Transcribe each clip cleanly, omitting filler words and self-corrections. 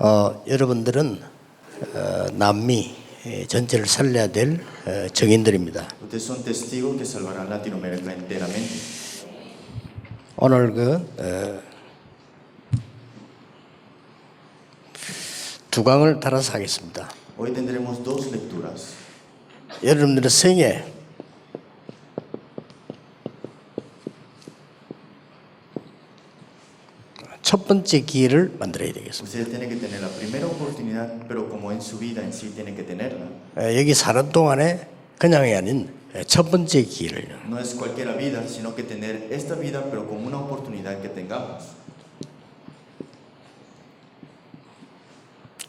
여러분들은 남미 전체를 살려야 될 정인들입니다. Ustedes son testigos que salvarán Latinoamérica enteramente. 오늘 두 강을 따라서 하겠습니다. Hoy tendremos dos lecturas. 여러분들의 생애 첫 번째 기회를 만들어야 되겠습니다. Ustedes tienen que tener la primera oportunidad, pero como en su vida en sí tienen que tenerla. 여기 사는 동안에 그냥이 아닌 첫 번째 기회를요. No es cualquier vida, sino que tener esta vida, pero como una oportunidad que tengamos.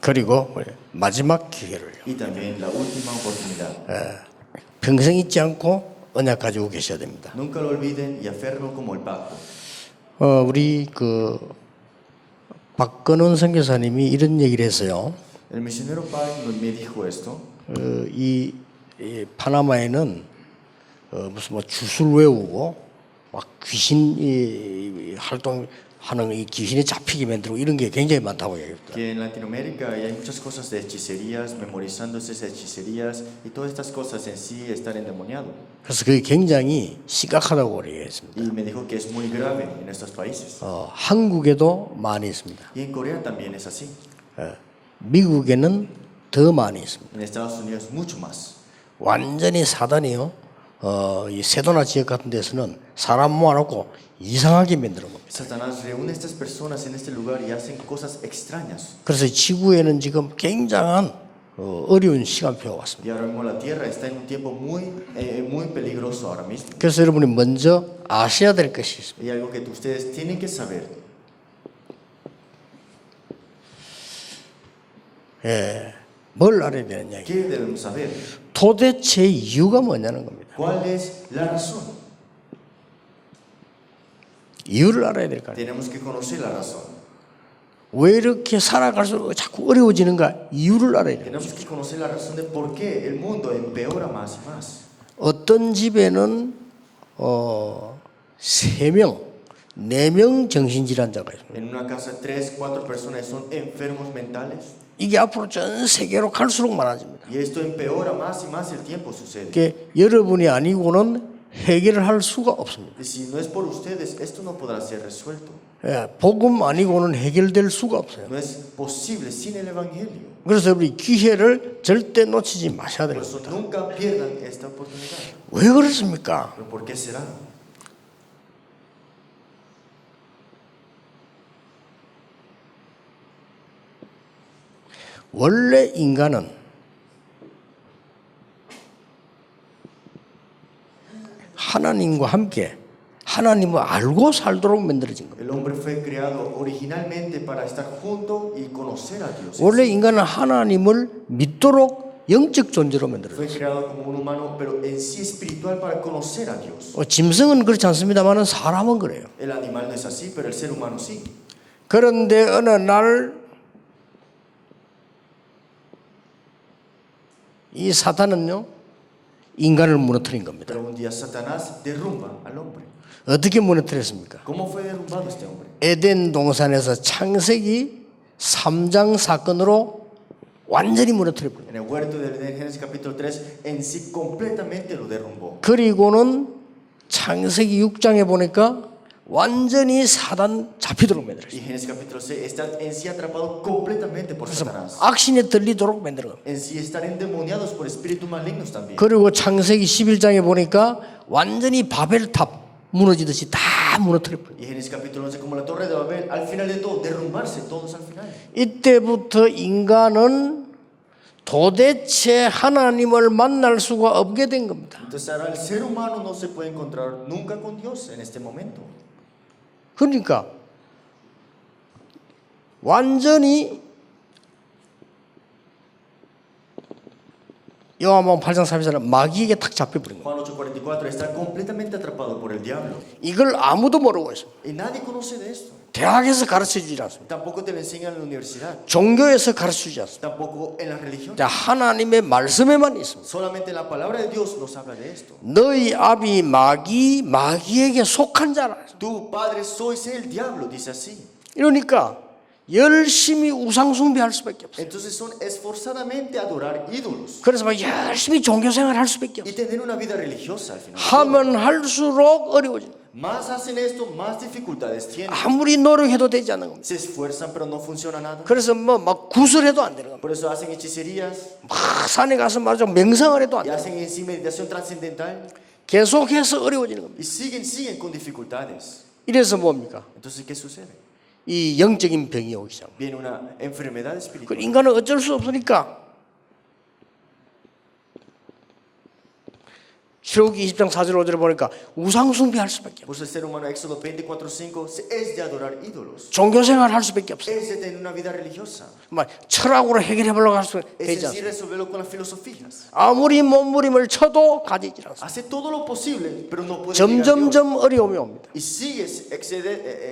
그리고 마지막 기회를요. Y también la última oportunidad. 평생 잊지 않고 언약 가지고 계셔야 됩니다. Nunca lo olviden y aférrenlo como el pacto. 우리 박건원 선교사님이 이런 얘기를 했어요. El misionero Pai me dijo esto. 이 파나마에는 무슨 뭐 주술 외우고 막 귀신 활동하는 이 귀신이 잡히게 만들고 이런 게 굉장히 많다고 얘기했다. Que en Latinoamérica hay muchas cosas de hechicerías, memorizándose esas hechicerías y todas estas cosas en sí estar endemoniado. 그래서 그게 굉장히 심각하다고 얘기했습니다. Y me dijo que es muy grave en estos países. 한국에도 많이 있습니다. Y en Corea también es así. 미국에는 더 많이 있습니다. En Estados Unidos mucho más. 완전히 사단이요. 이 세도나 지역 같은 데서는 사람 모아놓고 이상하게 만드는 겁니다. Satanás reúne a estas personas en este lugar y hacen cosas extrañas. 그래서 지구에는 지금 굉장한 어려운 시간표가 왔습니다. Y ahora mismo la Tierra está en un tiempo muy peligroso ahora mismo. 그래서 여러분이 먼저 아셔야 될 것이 있습니다. Y algo que ustedes tienen que saber. 뭘 알아야 되느냐. ¿Qué debemos saber? 도대체 이유가 뭐냐는 겁니다. ¿Cuál es la razón? 이유를 알아야 될 거 아니에요. Tenemos que conocer la razón. 왜 이렇게 살아갈수록 자꾸 어려워지는가 이유를 알아야 돼요. Tenemos que conocer la razón de por qué el mundo empeora más y más. 어떤 집에는 3명, 4명 정신질환자가 있습니다. En una casa 3, 4 personas son enfermos mentales. 이게 앞으로 전 세계로 갈수록 많아집니다. Y esto empeora más y más el tiempo sucede. 그게 여러분이 아니고는 해결을 할 수가 없습니다. Y si no es por ustedes, esto no podrá ser resuelto. 복음 아니고는 해결될 수가 없어요. No es posible sin el Evangelio. 그래서 우리 기회를 절대 놓치지 마셔야 Por 됩니다. eso nunca pierdan esta oportunidad. 왜 그렇습니까? ¿Pero por qué será? 원래 인간은 하나님과 함께 하나님을 알고 살도록 만들어진 겁니다. El hombre fue creado originalmente para estar junto y conocer a Dios. 원래 인간은 하나님을 믿도록 영적 존재로 만들어졌어요. Fue creado como un humano, pero en sí espiritual para conocer a Dios. 짐승은 그렇지 않습니다만 사람은 그래요. El animal no es así, pero el ser humano sí. 그런데 어느 날 이 사탄은요 인간을 무너뜨린 겁니다. Pero un día Satanás derrumba al hombre. 어떻게 무너뜨렸습니까? ¿Cómo fue derrumbado este hombre? 에덴 동산에서 창세기 3장 사건으로 완전히 무너뜨려 버렸어요. En el huerto de Edén, Génesis capítulo 3, en sí completamente lo derrumbó. 그리고는 창세기 6장에 보니까 완전히 사단 잡히도록 만들었어요. Y Génesis capítulo 6 está en sí atrapado completamente por Satanás. 악신에 들리도록 만들어. En sí están endemoniados por espíritus malignos también. 그리고 창세기 11장에 보니까 완전히 바벨탑 무너지듯이 다 무너뜨려 버려요. Y Génesis capítulo 11, como la torre de Babel, al final de todo, derrumbarse todos al final. 이때부터 인간은 도대체 하나님을 만날 수가 없게 된 겁니다. Entonces ahora el ser humano no se puede encontrar nunca con Dios en este momento. 그러니까 완전히 요한복음 8장 34절은 마귀에게 탁 잡혀버린 거예요. Juan 8:44 está completamente atrapado por el diablo. 이걸 아무도 모르고 있어요. Y nadie conoce de esto. 대학에서 가르쳐주지 않습니다. Tampoco te lo enseñan en la universidad. 종교에서 가르쳐주지 않습니다. Tampoco en la religión. 하나님의 말씀에만 있습니다. Solamente la palabra de Dios nos habla de esto. 너희 아비 마귀에게 속한 자라. Tu padre sois el diablo, dice así. 이러니까 열심히 우상 숭배할 수밖에 없어요. Entonces son esforzadamente adorar ídolos 그래서 막 열심히 종교 생활할 수밖에 y 없어요. tener una vida religiosa al final. 하면 할수록 어려워져요. Más hacen esto, más dificultades tienen. 아무리 노력해도 되지 않는 겁니다. Se esfuerzan pero no funciona nada. 그래서 뭐 막 구슬해도 안 되는 겁니다. Por eso hacen hechicerías 막 산에 가서 말하자 명상을 해도 안 y 돼요. hacen en sí meditación trascendental 계속해서 어려워지는 겁니다. y siguen con dificultades. 이래서 뭡니까? Entonces, ¿qué sucede? 이 영적인 병이 오기 시작합니다. Viene una enfermedad 그 espiritual. 인간은 어쩔 수 없으니까 출애굽기 20장 4절 5절에 보니까 우상 숭배할 수밖에 없어요. Por eso el ser humano, Éxodo 24:5, es de adorar ídolos. 종교 생활 할 수밖에 없어요. Es de tener una vida religiosa. 막 철학으로 해결해 보려고 할 수 Es 되지 decir, 않습니다. resolverlo con las filosofías. 아무리 몸부림을 쳐도 가지질 않습니다. Hace todo lo posible, pero no puede llegar a Dios. 점점점 어려움이 옵니다. Y sigue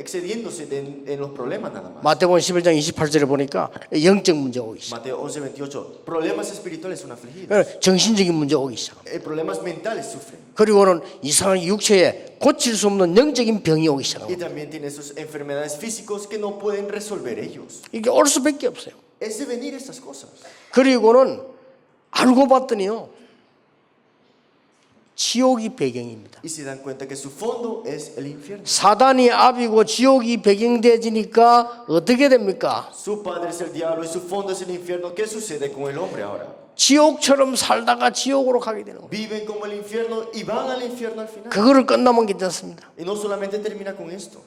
excediéndose en los problemas nada más. 마태복음 11장 28절에 보니까 영적 문제 오기 시작. Mateo 11:28. Problemas espirituales son afligidos. 정신적인 문제 오기 시작. Problemas mentales sufren. 그리고는 이상한 육체에 고칠 수 없는 영적인 병이 오기 Y 시작합니다. también tiene sus enfermedades físicos que no pueden resolver ellos. 이게 올 수밖에 없어요. Es de venir estas cosas. 그리고는 알고 봤더니요, 지옥이 배경입니다. Y se dan cuenta que su fondo es el infierno. 사단이 압이고 지옥이 배경되지니까 어떻게 됩니까? Su padre es el diablo y su fondo es el infierno. ¿Qué sucede con el hombre ahora? 지옥처럼 살다가 지옥으로 가게 되는 거예요. Viven como el infierno y van al infierno al final. 그거를 끝나면 괜찮습니다. Y no solamente termina con esto.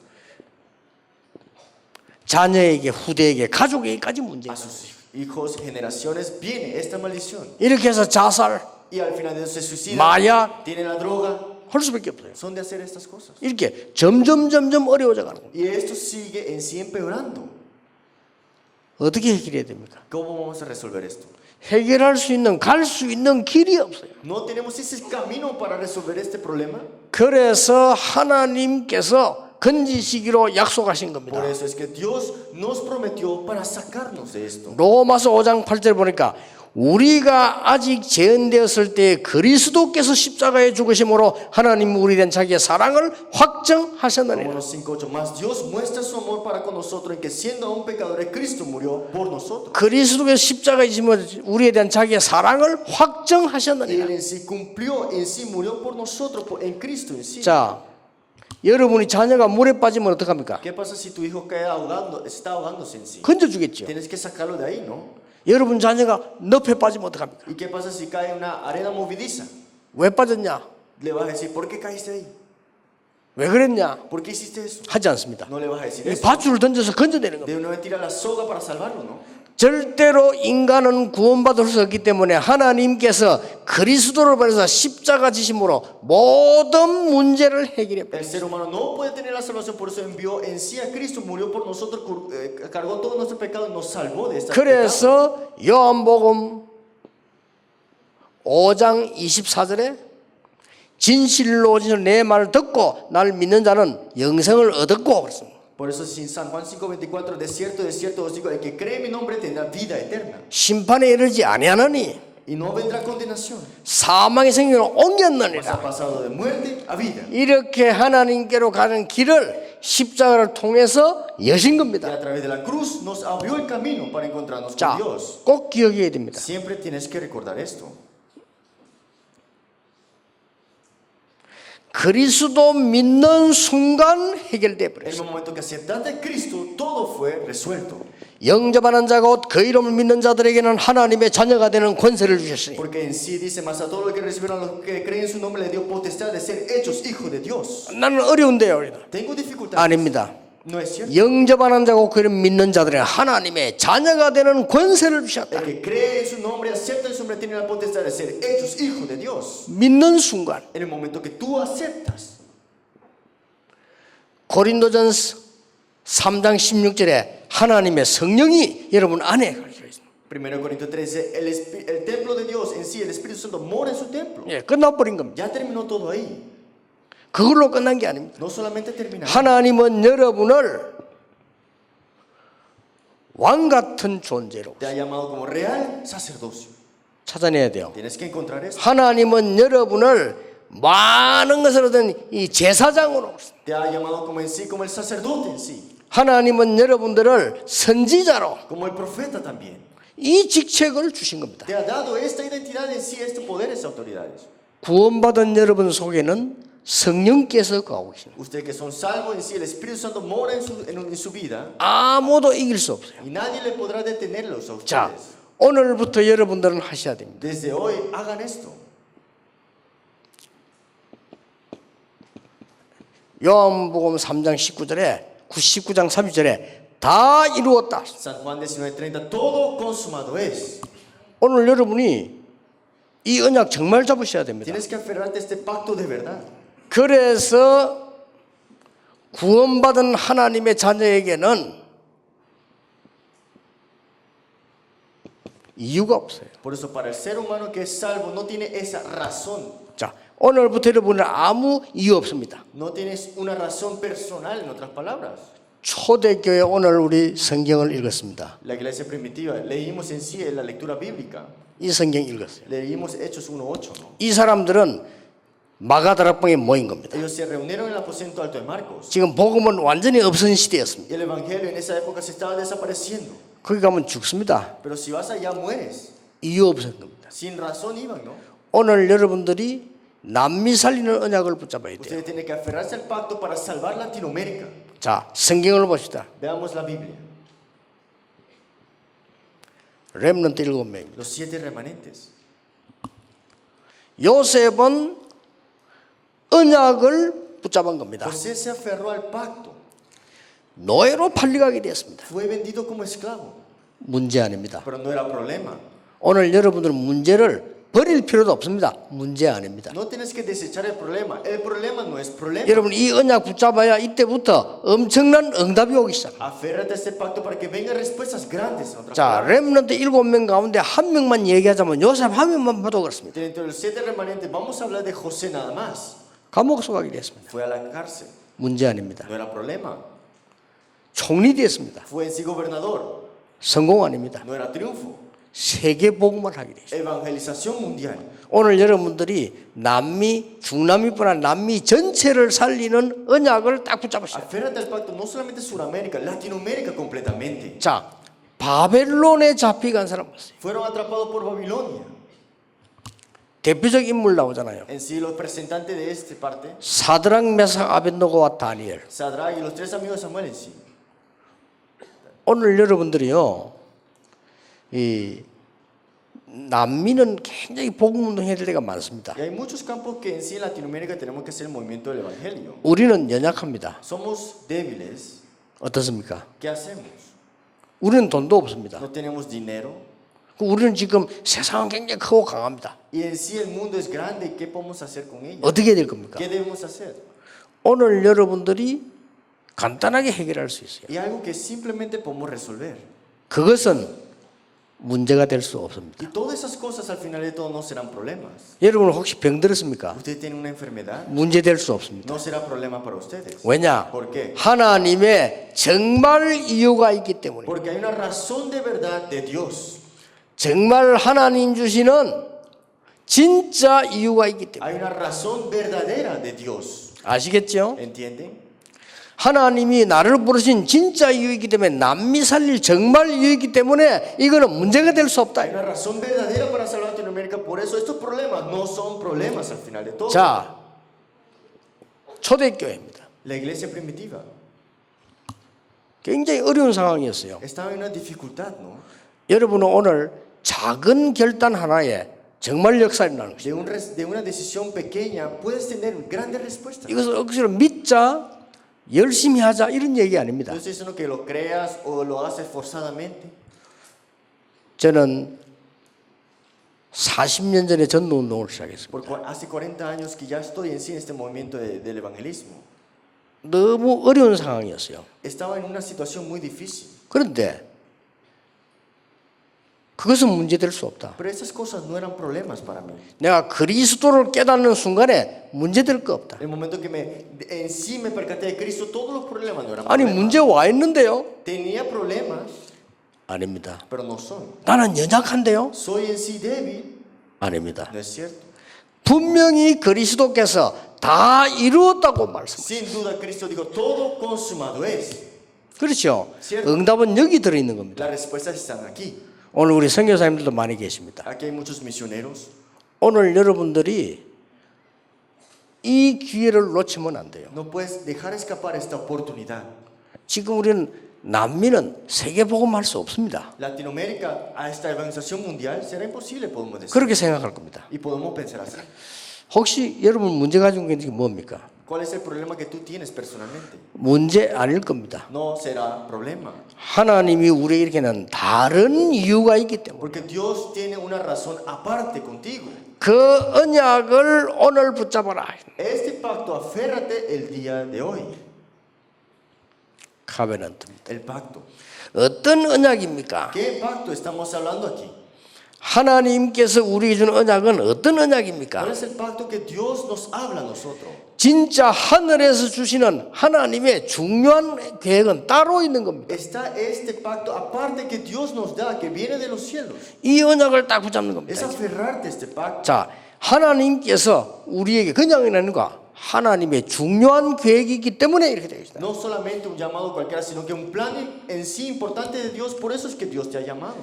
자녀에게, 후대에게, 가족에게까지 A 문제예요. sus hijos, generaciones, viene esta maldición. 이렇게 해서 자살, Y al final de eso se suicidan. 마약 Tienen la droga. 할 수밖에 없어요. Son de hacer estas cosas. 이렇게 점점 어려워져 가는 거예요. Y esto sigue en sí empeorando. 어떻게 해결해야 됩니까? ¿Cómo vamos a resolver esto? 해결할 수 있는, 갈 수 있는 길이 없어요. No tenemos ese camino para resolver este problema. 그래서 하나님께서 건지시기로 약속하신 겁니다. Por eso es que Dios nos prometió para sacarnos de esto. 로마서 5장 8절 보니까 우리가 아직 재현되었을 때 그리스도께서 십자가에 죽으심으로 하나님 우리에 대한 자기의 사랑을 확정하셨느니라. Romanos 5:8. Más Dios muestra su amor para con nosotros en que siendo aún pecadores Cristo murió por nosotros. 그리스도께서 십자가에 죽으심으로 우리에 대한 자기의 사랑을 Él 확정하셨느니라. en sí cumplió, en sí murió por nosotros, en Cristo en sí. 자, 여러분이 자녀가 물에 빠지면 어떡합니까? ¿Qué pasa si tu hijo cae ahogando, está ahogándose en sí? 건져주겠죠. Tienes que sacarlo de ahí, ¿no? 여러분 자녀가 늪에 빠지면 어떡합니까? ¿Y qué pasa si cae en una arena movediza? 왜 빠졌냐? Le vas a decir, ¿por qué caíste ahí? 왜 그랬냐? ¿Por qué hiciste eso? 하지 않습니다. No le vas a decir 이 eso. 밧줄을 던져서 건져내는 겁니다. De una vez tira la soga para salvarlo, ¿no? 절대로 인간은 구원받을 수 없기 때문에 하나님께서 그리스도를 보내서 십자가 지심으로 모든 문제를 해결해 El 버렸어요. ser humano no puede tener la salvación, por eso envió en sí a Cristo, murió por nosotros, cargó todo nuestro pecado y nos salvó de esta pecado. 그래서 요한복음 5장 24절에 진실로 내 말을 듣고 나를 믿는 자는 영생을 얻었고 그랬습니다. Por eso en San Juan 5:24, de cierto os digo, el que cree en mi nombre tendrá vida eterna 심판에 이르지 아니하느니 y no vendrá condenación, 사망의 생명을 mas 옮겼느니라. ha pasado de muerte a vida. 이렇게 하나님께로 가는 길을 십자가를 통해서 여신 Y 겁니다. a través de la cruz nos abrió el camino para encontrarnos 자, con Dios. 꼭 기억해야 됩니다. Siempre tienes que recordar esto. 그리스도 믿는 순간 해결돼 En el 버렸어요. momento que aceptaste a Cristo, todo fue resuelto. 영접하는 자가 곧 그 이름을 믿는 자들에게는 하나님의 자녀가 되는 권세를 주셨으니 Porque en sí dice, más a todos los que recibieron, a los que creen en su nombre, le dio potestad de ser hechos hijos de Dios. 나는 어려운데요. Tengo dificultades. 아닙니다. No es cierto. 영접하는 자고 그 이름 믿는 자들에게 하나님의 자녀가 되는 권세를 주셨다. El que cree en su nombre, acepta en su nombre, tiene la potestad de ser hechos hijos de Dios. 믿는 순간 En el momento que tú aceptas. 고린도전서 3장 16절에 하나님의 성령이 여러분 안에 가르쳐 있습니다. 1 Corintios 13, el templo de Dios en sí, el Espíritu Santo mora en su templo. 예, 끝나버린 겁니다. Ya terminó todo ahí. 그걸로 끝난 게 아닙니다. No solamente terminó. 하나님은 여러분을 왕 같은 존재로 Te ha llamado como real sacerdocio. 찾아내야 돼요. Tienes que encontrar esto. 하나님은 여러분을 많은 것을 얻은 이 제사장으로 Te ha llamado como en sí, como el sacerdote en sí. 하나님은 여러분들을 선지자로 como el profeta también. 이 직책을 주신 겁니다. Te ha dado esta identidad en sí, este poder, estas autoridades. 구원받은 여러분 속에는 성령께서 거하고 계십니다. Ustedes que son salvos en sí, el Espíritu Santo mora en su vida 아무도 이길 수 없어요. y nadie le podrá detenerlos a 자, ustedes. 오늘부터 여러분들은 하셔야 됩니다. Desde hoy hagan esto. 요한복음 3장 19절에 19장 30절에 다 이루었다. San Juan 19:30, todo consumado es. 오늘 여러분이 이 언약 정말 잡으셔야 됩니다. Tienes que aferrarte a este pacto de verdad. 그래서 구원받은 하나님의 자녀에게는 이유가 없어요. Por eso para el ser humano que es salvo no tiene esa razón. 자, 오늘부터 여러분은 아무 이유 없습니다. No tienes una razón personal, en otras palabras. 초대교회 오늘 우리 성경을 읽었습니다. La iglesia primitiva, leímos en sí en la lectura bíblica. 이 성경 읽었어요. Leímos Hechos 1:8, ¿no? 이 사람들은 마가다락방에 모인 겁니다. Ellos se reunieron en el aposento alto de Marcos. 지금 복음은 완전히 없은 시대였습니다. Y el evangelio en esa época se estaba desapareciendo. 거기 가면 죽습니다. Pero si vas allá mueres. 이유 없었던 겁니다. Sin razón iban, ¿no? 오늘 여러분들이 남미 살리는 언약을 붙잡아야 돼요. Ustedes tienen que aferrarse al pacto para salvar Latinoamérica. 자, 성경을 봅시다. Veamos la Biblia. 렘넌트 7명입니다. Los 7 remanentes. 요셉은 언약을 붙잡은 겁니다. José se aferró al pacto. 노예로 팔려가게 되었습니다. Fue vendido como esclavo. 문제 아닙니다. Pero no era problema. 오늘 여러분들은 문제를 버릴 필요도 없습니다. 문제 아닙니다. No tienes que desechar el problema. El problema no es problema. 여러분 이 언약 붙잡아야 이때부터 엄청난 응답이 오기 시작합니다. Aférrate a este pacto para que vengan respuestas grandes. En otras 자, palabras. 렘넌트 7명 가운데 한 명만 얘기하자면 요셉 한 명만 봐도 그렇습니다. Dentro de los 7 remanentes vamos a hablar de José nada más. 감옥 속하게 됐습니다. Fue a la cárcel. 문제 아닙니다. No era problema. 총리 됐습니다. Fue en sí gobernador. 성공 아닙니다. No era triunfo. 세계 복음을 하게 되죠. Evangelización mundial. 오늘 여러분들이 남미, 중남미뿐 아니라 남미 전체를 살리는 언약을 딱 붙잡으셔야 돼요. Aférrate al pacto no solamente Sudamérica, Latinoamérica completamente. 자, 바벨론에 잡혀간 사람 봤어요. Fueron atrapados por Babilonia. 대표적 인물 나오잖아요. En sí, los representantes de esta parte, 사드락, 메삭, 아벤노고와 다니엘. Sadrach y los 3 amigos de Samuel en sí. 오늘 여러분들이요, 이 남미는 굉장히 복음 운동해야 될 때가 많습니다. Y hay muchos campos que en sí en Latinoamérica tenemos que hacer el movimiento del Evangelio. 우리는 연약합니다. Somos débiles. 어떻습니까? ¿Qué hacemos? 우리는 돈도 없습니다. No tenemos dinero. 우리는 지금 세상은 굉장히 크고 강합니다. Y en sí el mundo es grande. ¿Qué podemos hacer con ella? 어떻게 해야 될 겁니까? ¿Qué debemos hacer? 오늘 여러분들이 간단하게 해결할 수 있어요. Y algo que simplemente podemos resolver. 그것은 문제가 될 수 없습니다. Y todas esas cosas al final de todo no serán problemas. 여러분 혹시 병들었습니까? Usted tiene una enfermedad, 문제 될 수 없습니다. no será problema para ustedes. 왜냐? ¿Por qué? 하나님의 정말 이유가 있기 때문에. Porque hay una razón de verdad de Dios. 정말 하나님 주시는 진짜 이유가 있기 때문에. Hay una razón verdadera de Dios. 아시겠죠? ¿Entienden? 하나님이 나를 부르신 진짜 이유이기 때문에 남미 살릴 정말 이유이기 때문에 이거는 문제가 될 수 없다. Hay una razón verdadera para salvar a Latinoamérica. Por eso estos problemas no son problemas al final de todo. 자, 초대교회입니다. La iglesia primitiva 굉장히 어려운 상황이었어요. estaba en una dificultad, ¿no? 여러분은 오늘 작은 결단 하나에 정말 역사가 나는 것입니다. De una decisión pequeña puedes tener grandes respuestas. 이것을 억지로 믿자, 열심히 하자 이런 얘기 아닙니다. No estoy diciendo que lo creas o lo haces forzadamente. 저는 40년 전에 전도운동을 시작했습니다. Porque hace 40 años que ya estoy en sí en este movimiento del evangelismo. 너무 어려운 상황이었어요. Estaba en una situación muy difícil. 그런데 그것은 문제될 수 없다. Pero esas cosas no eran problemas para mí. 내가 그리스도를 깨닫는 순간에 문제될 거 없다. El momento que en sí me percaté de Cristo, todos los problemas no eran 아니 problemas. 문제 와 있는데요? Tenía problemas, 아닙니다. pero no son. 나는 연약한데요? Soy en sí débil, 아닙니다. no es cierto. 분명히 그리스도께서 다 이루었다고 말씀하셨습니다. Sin duda Cristo dijo, todo consumado es. 그렇죠. Cierto. 응답은 여기 들어있는 겁니다. Las respuestas están aquí. 오늘 우리 선교사님들도 많이 계십니다. Aquí hay muchos misioneros. 오늘 여러분들이 이 기회를 놓치면 안 돼요. No puedes dejar escapar esta oportunidad. 지금 우리는 난민은 세계 복음할 수 없습니다. Latinoamérica, a esta evangelización mundial, será imposible, podemos decir. 그렇게 생각할 겁니다. Y podemos pensar así. 혹시 여러분 문제 가지고 있는 게 뭡니까? ¿Cuál es el problema que tú tienes personalmente? 문제 아닐 겁니다. No será problema. 하나님이 우리에게 이렇게 는 다른 이유가 있기 때문에 Porque Dios tiene una razón aparte contigo. 그 언약을 오늘 붙잡아라. Este pacto, aférrate el día de hoy. 카베넌트입니다. El pacto. 어떤 언약입니까? ¿Qué pacto estamos hablando aquí? 하나님께서 우리에게 준 언약은 어떤 ¿Cuál 언약입니까? es el pacto que Dios nos habla a nosotros? 진짜 하늘에서 주시는 하나님의 중요한 계획은 따로 있는 겁니다. Está este pacto aparte que Dios nos da, que viene de los cielos. 이 언약을 딱 붙잡는 Es 겁니다. aferrarte a este pacto. 자, 하나님께서 우리에게 그냥이 아닌 거 하나님의 중요한 계획이 있기 때문에 이렇게 되어 있습니다. No solamente un llamado cualquiera, sino que un plan en sí importante de Dios. Por eso es que Dios te ha llamado.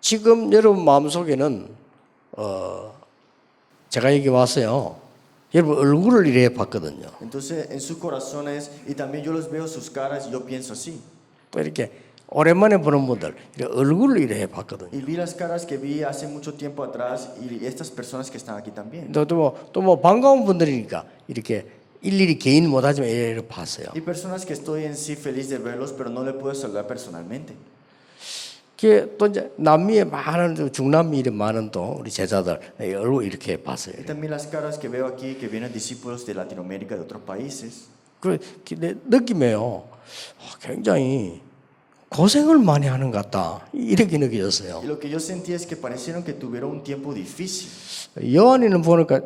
지금 여러분 마음속에는 제가 여기 왔어요. 여러분 얼굴을 이래 봤거든요. Entonces, en sus corazones, y también yo los veo sus caras, y yo pienso así. 또 이렇게 오랜만에 보는 분들 이렇게 얼굴을 이래 봤거든요. Y vi las caras que vi hace mucho tiempo atrás, y estas personas que están aquí también. 또 뭐 반가운 분들이니까 이렇게 일일이 개인 못하지만 이래 봤어요. Y personas que estoy en sí feliz de verlos, pero no le puedo saludar personalmente. 또 이제 남미에 많은 중남미 이런 많은 또 우리 제자들 얼굴 이렇게 봤어요. Y también las caras que veo aquí, que vienen discípulos de Latinoamérica, de otros países. 그 느낌이에요. 굉장히 고생을 많이 하는 것 같다. 이렇게 느껴졌어요. Y lo que yo sentí es que parecieron que tuvieron un tiempo difícil. 요한이는 보니까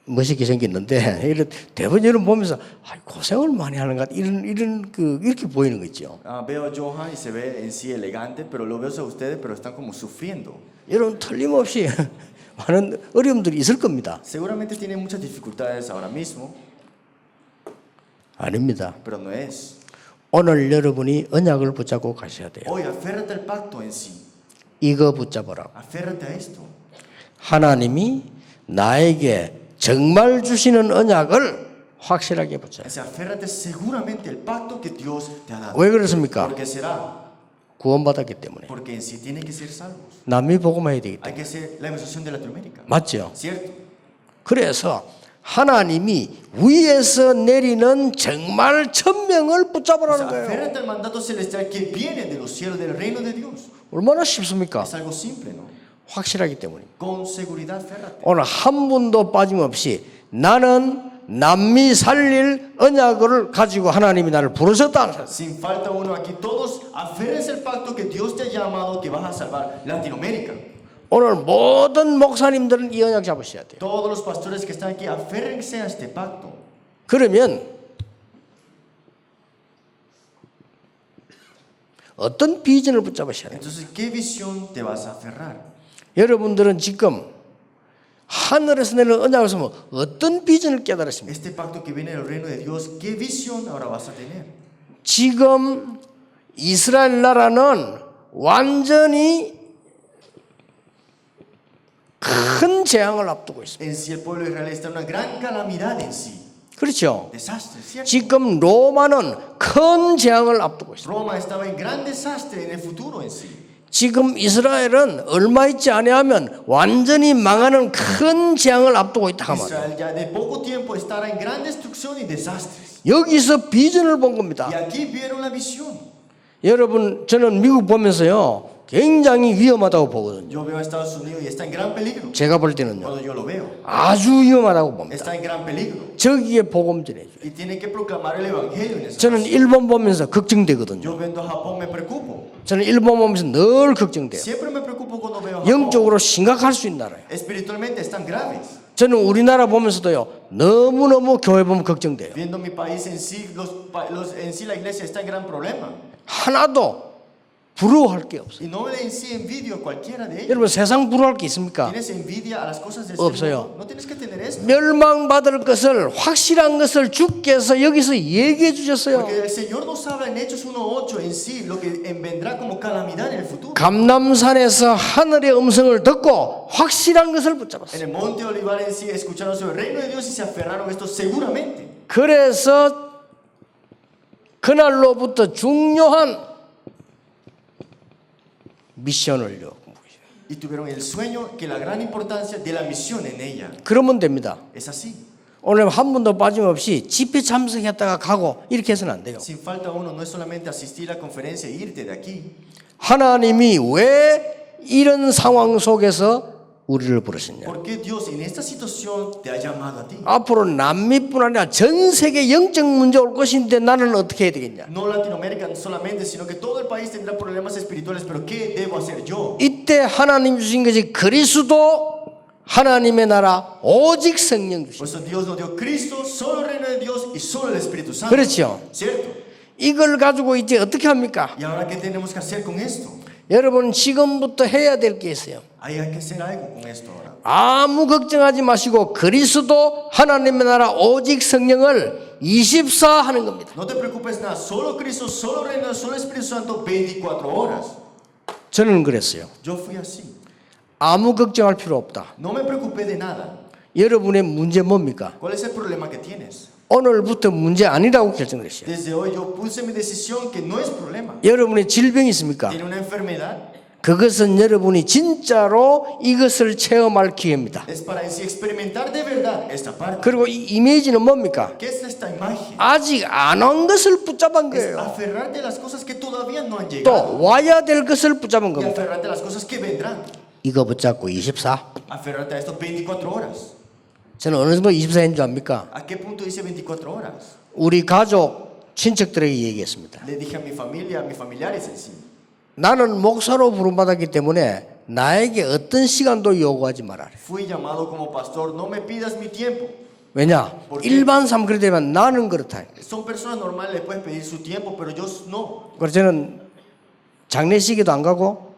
멋있게 생겼는데 이런 대부분 여러분 보면서 고생을 많이 하는 것 같다. 이런 이렇게 보이는 거 있죠. Veo a Johan y se ve en sí elegante, pero lo veo a ustedes, pero están como sufriendo. 여러분 틀림없이 많은 어려움들이 있을 겁니다. Seguramente tienen muchas dificultades ahora mismo, 아닙니다. pero no es. 오늘 여러분이 언약을 붙잡고 가셔야 돼요. Hoy, aférrate al pacto en sí. 이거 붙잡아라. Aférrate a esto. 하나님이 나에게 정말 주시는 언약을 확실하게 붙잡아요. Aférrate seguramente al pacto que Dios te ha dado. 왜 그렇습니까? Porque será. 구원받았기 때문에. Porque en sí tienen que ser salvos. 남미 복음해야 되기 Hay 때문에. que ser la evangelización de Latinoamérica. 맞죠? ¿Cierto? 그래서 하나님이 위에서 내리는 정말 천명을 붙잡으라는 거예요. Aférrate al mandato celestial que viene de los cielos, del reino de Dios. 얼마나 쉽습니까? Es algo simple, ¿no? 확실하기 때문에. Con seguridad, aférrate. 오늘 한 분도 빠짐없이 나는 남미 살릴 언약을 가지고 하나님이 나를 부르셨다. Sin falta uno aquí, todos aférrense al pacto que Dios te ha llamado, que vas a salvar Latinoamérica. 오늘 모든 목사님들은 이 언약 잡으셔야 돼요. Todos los pastores que están aquí, aférrense a este pacto. 그러면 어떤 비전을 붙잡으셔야 돼요? Entonces, ¿qué visión te vas a aferrar? 여러분들은 지금 하늘에서 내리는 언약을 쓰면 어떤 비전을 깨달으십니까? Este pacto que viene del reino de Dios, ¿qué visión ahora vas a tener? 지금 이스라엘 나라는 완전히 큰 재앙을 앞두고 있습니다. En sí, el pueblo de Israel está en una gran calamidad en sí. 그렇죠? Desastre, ¿cierto? 지금 로마는 큰 재앙을 앞두고 있습니다. Roma estaba en gran desastre en el futuro en sí. 지금 이스라엘은 얼마 있지 아니하면 완전히 망하는 큰 재앙을 앞두고 있다 하면 Israel ya de poco tiempo estará en gran destrucción y desastres. 여기서 비전을 본 겁니다. Y aquí vieron la visión. 여러분 저는 미국 보면서요 굉장히 위험하다고 보거든요. Yo veo a Estados Unidos y está en gran peligro. 제가 볼 때는요 Cuando yo lo veo, 아주 위험하다고 봅니다. está en gran peligro. 저기에 복음 전해줘요. Y tiene que proclamar el evangelio en esa 저는 nación. 일본 보면서 걱정되거든요. Yo viendo a Japón me preocupo. 저는 일본 보면서 늘 걱정돼요. Siempre me preocupo cuando veo a Japón. 영적으로 심각할 수 있는 나라예요. Espiritualmente están graves. 저는 우리나라 보면서도요 너무너무 교회 보면 걱정돼요. Viendo mi país en sí, en sí la iglesia está en gran problema. 하나도 부러워할 게 없어요. Y no en sí envidio a cualquiera de ellos. 여러분 세상 부러워할 게 있습니까? ¿Tienes envidia a las cosas de este 없어요. mundo? No tienes que tener esto. 멸망받을 것을 확실한 것을 주께서 여기서 얘기해 주셨어요. Porque el Señor nos habla en Hechos 1:8 en sí lo que vendrá como calamidad en el futuro. 감람산에서 하늘의 음성을 듣고 확실한 것을 En 붙잡았어요. el monte Olivar en sí escucharon sobre el reino de Dios y se aferraron a esto seguramente. 그래서 그날로부터 중요한 미션을요. Y tuvieron el sueño que la gran importancia de la misión en ella. 그러면 됩니다. Es así. 오늘 한 번도 빠짐없이 집회 참석했다가 가고 이렇게 해서는 안 돼요. Sin falta uno no es solamente asistir a la conferencia e irte de aquí. 하나님이 왜 이런 상황 속에서 우리를 부르셨냐? ¿Por qué Dios en esta situación te ha llamado a ti? 앞으로 남미뿐 아니라 전 세계 영적 문제 올 것인데 나는 어떻게 해야 되겠냐? No Latinoamérica solamente, sino que todo el país tendrá problemas espirituales, pero ¿qué debo hacer yo? 이때 하나님 주신 것이 그리스도 하나님의 나라 오직 성령 주신. Por eso Dios nos dio Cristo, solo el reino de Dios y solo el Espíritu Santo. 그렇죠. ¿Cierto? 이걸 가지고 이제 어떻게 합니까? ¿Y ahora qué tenemos que hacer con esto? 여러분 지금부터 해야 될 게 있어요. Hay que hacer algo con esto ahora. 아무 걱정하지 마시고 그리스도 하나님의 나라 오직 성령을 24 하는 겁니다. No te preocupes nada, solo Cristo, solo el reino, solo el Espíritu Santo, 24 horas. 저는 그랬어요. Yo fui así. 아무 걱정할 필요 없다. No me preocupé de nada. 여러분의 문제 뭡니까? ¿Cuál es el problema que tienes? 오늘부터 문제 아니라고 결정을 했어요. Desde hoy yo puse mi decisión que no es problema. 여러분의 질병이 있습니까? Tiene una enfermedad, 그것은 여러분이 진짜로 이것을 체험할 기회입니다. es para en sí experimentar de verdad esta parte. 그리고 이 이미지는 뭡니까? ¿Qué es esta imagen? 아직 안 온 것을 붙잡은 Es 거예요. aferrarte a las cosas que todavía no han 또 llegado 와야 될 것을 붙잡은 y 겁니다. aferrarte a las cosas que vendrán. 이거 붙잡고 24. Aferrarte a esto 24 horas. 저는 어느 정도 24인 줄 압니까? ¿A qué punto dice 24 horas? 우리 가족, 친척들에게 얘기했습니다. Le dije a mi familia, a mis familiares en sí. 나는 목사로 부름받았기 때문에 나에게 어떤 시간도 요구하지 말아라. Fui llamado como pastor, no me pidas mi tiempo. 왜냐? ¿Por qué? 일반 사람 그렇게 되면 나는 그렇다. Son personas normales, le puedes pedir su tiempo, pero yo no. 그래서 저는 장례식에도 안 가고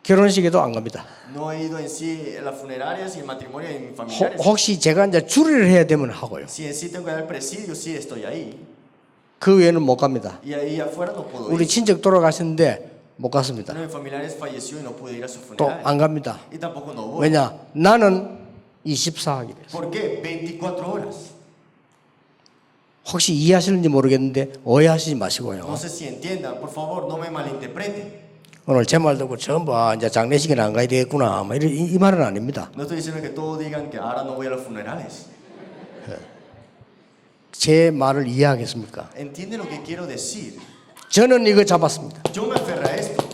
결혼식에도 안 갑니다. No he ido en sí a las funerarias y el matrimonio de mis familiares. 혹시 제가 이제 주례를 해야 되면 하고요. Si en sí tengo que dar presidio, sí estoy ahí. 그 외에는 못 갑니다. Y ahí afuera no puedo 우리 ir. 친척 돌아가셨는데 못 갔습니다. Uno de mis familiares falleció y no pude ir a su 또 funeral. 안 갑니다. Y tampoco no voy. 왜냐? 나는 24 하기로 했어요. ¿Por qué? 24 horas. 혹시 이해하시는지 모르겠는데 오해하시지 마시고요. No sé si entiendan, por favor, no me malinterpreten. 오늘 제 말 듣고 전부 이제 장례식에 안 가야 되겠구나. 뭐 이 말은 아닙니다. No estoy diciendo que todos digan que ahora no voy a los funerales. 제 말을 이해하겠습니까? ¿Entienden lo que quiero decir? 저는 이거 잡았습니다. Yo me aferré a esto.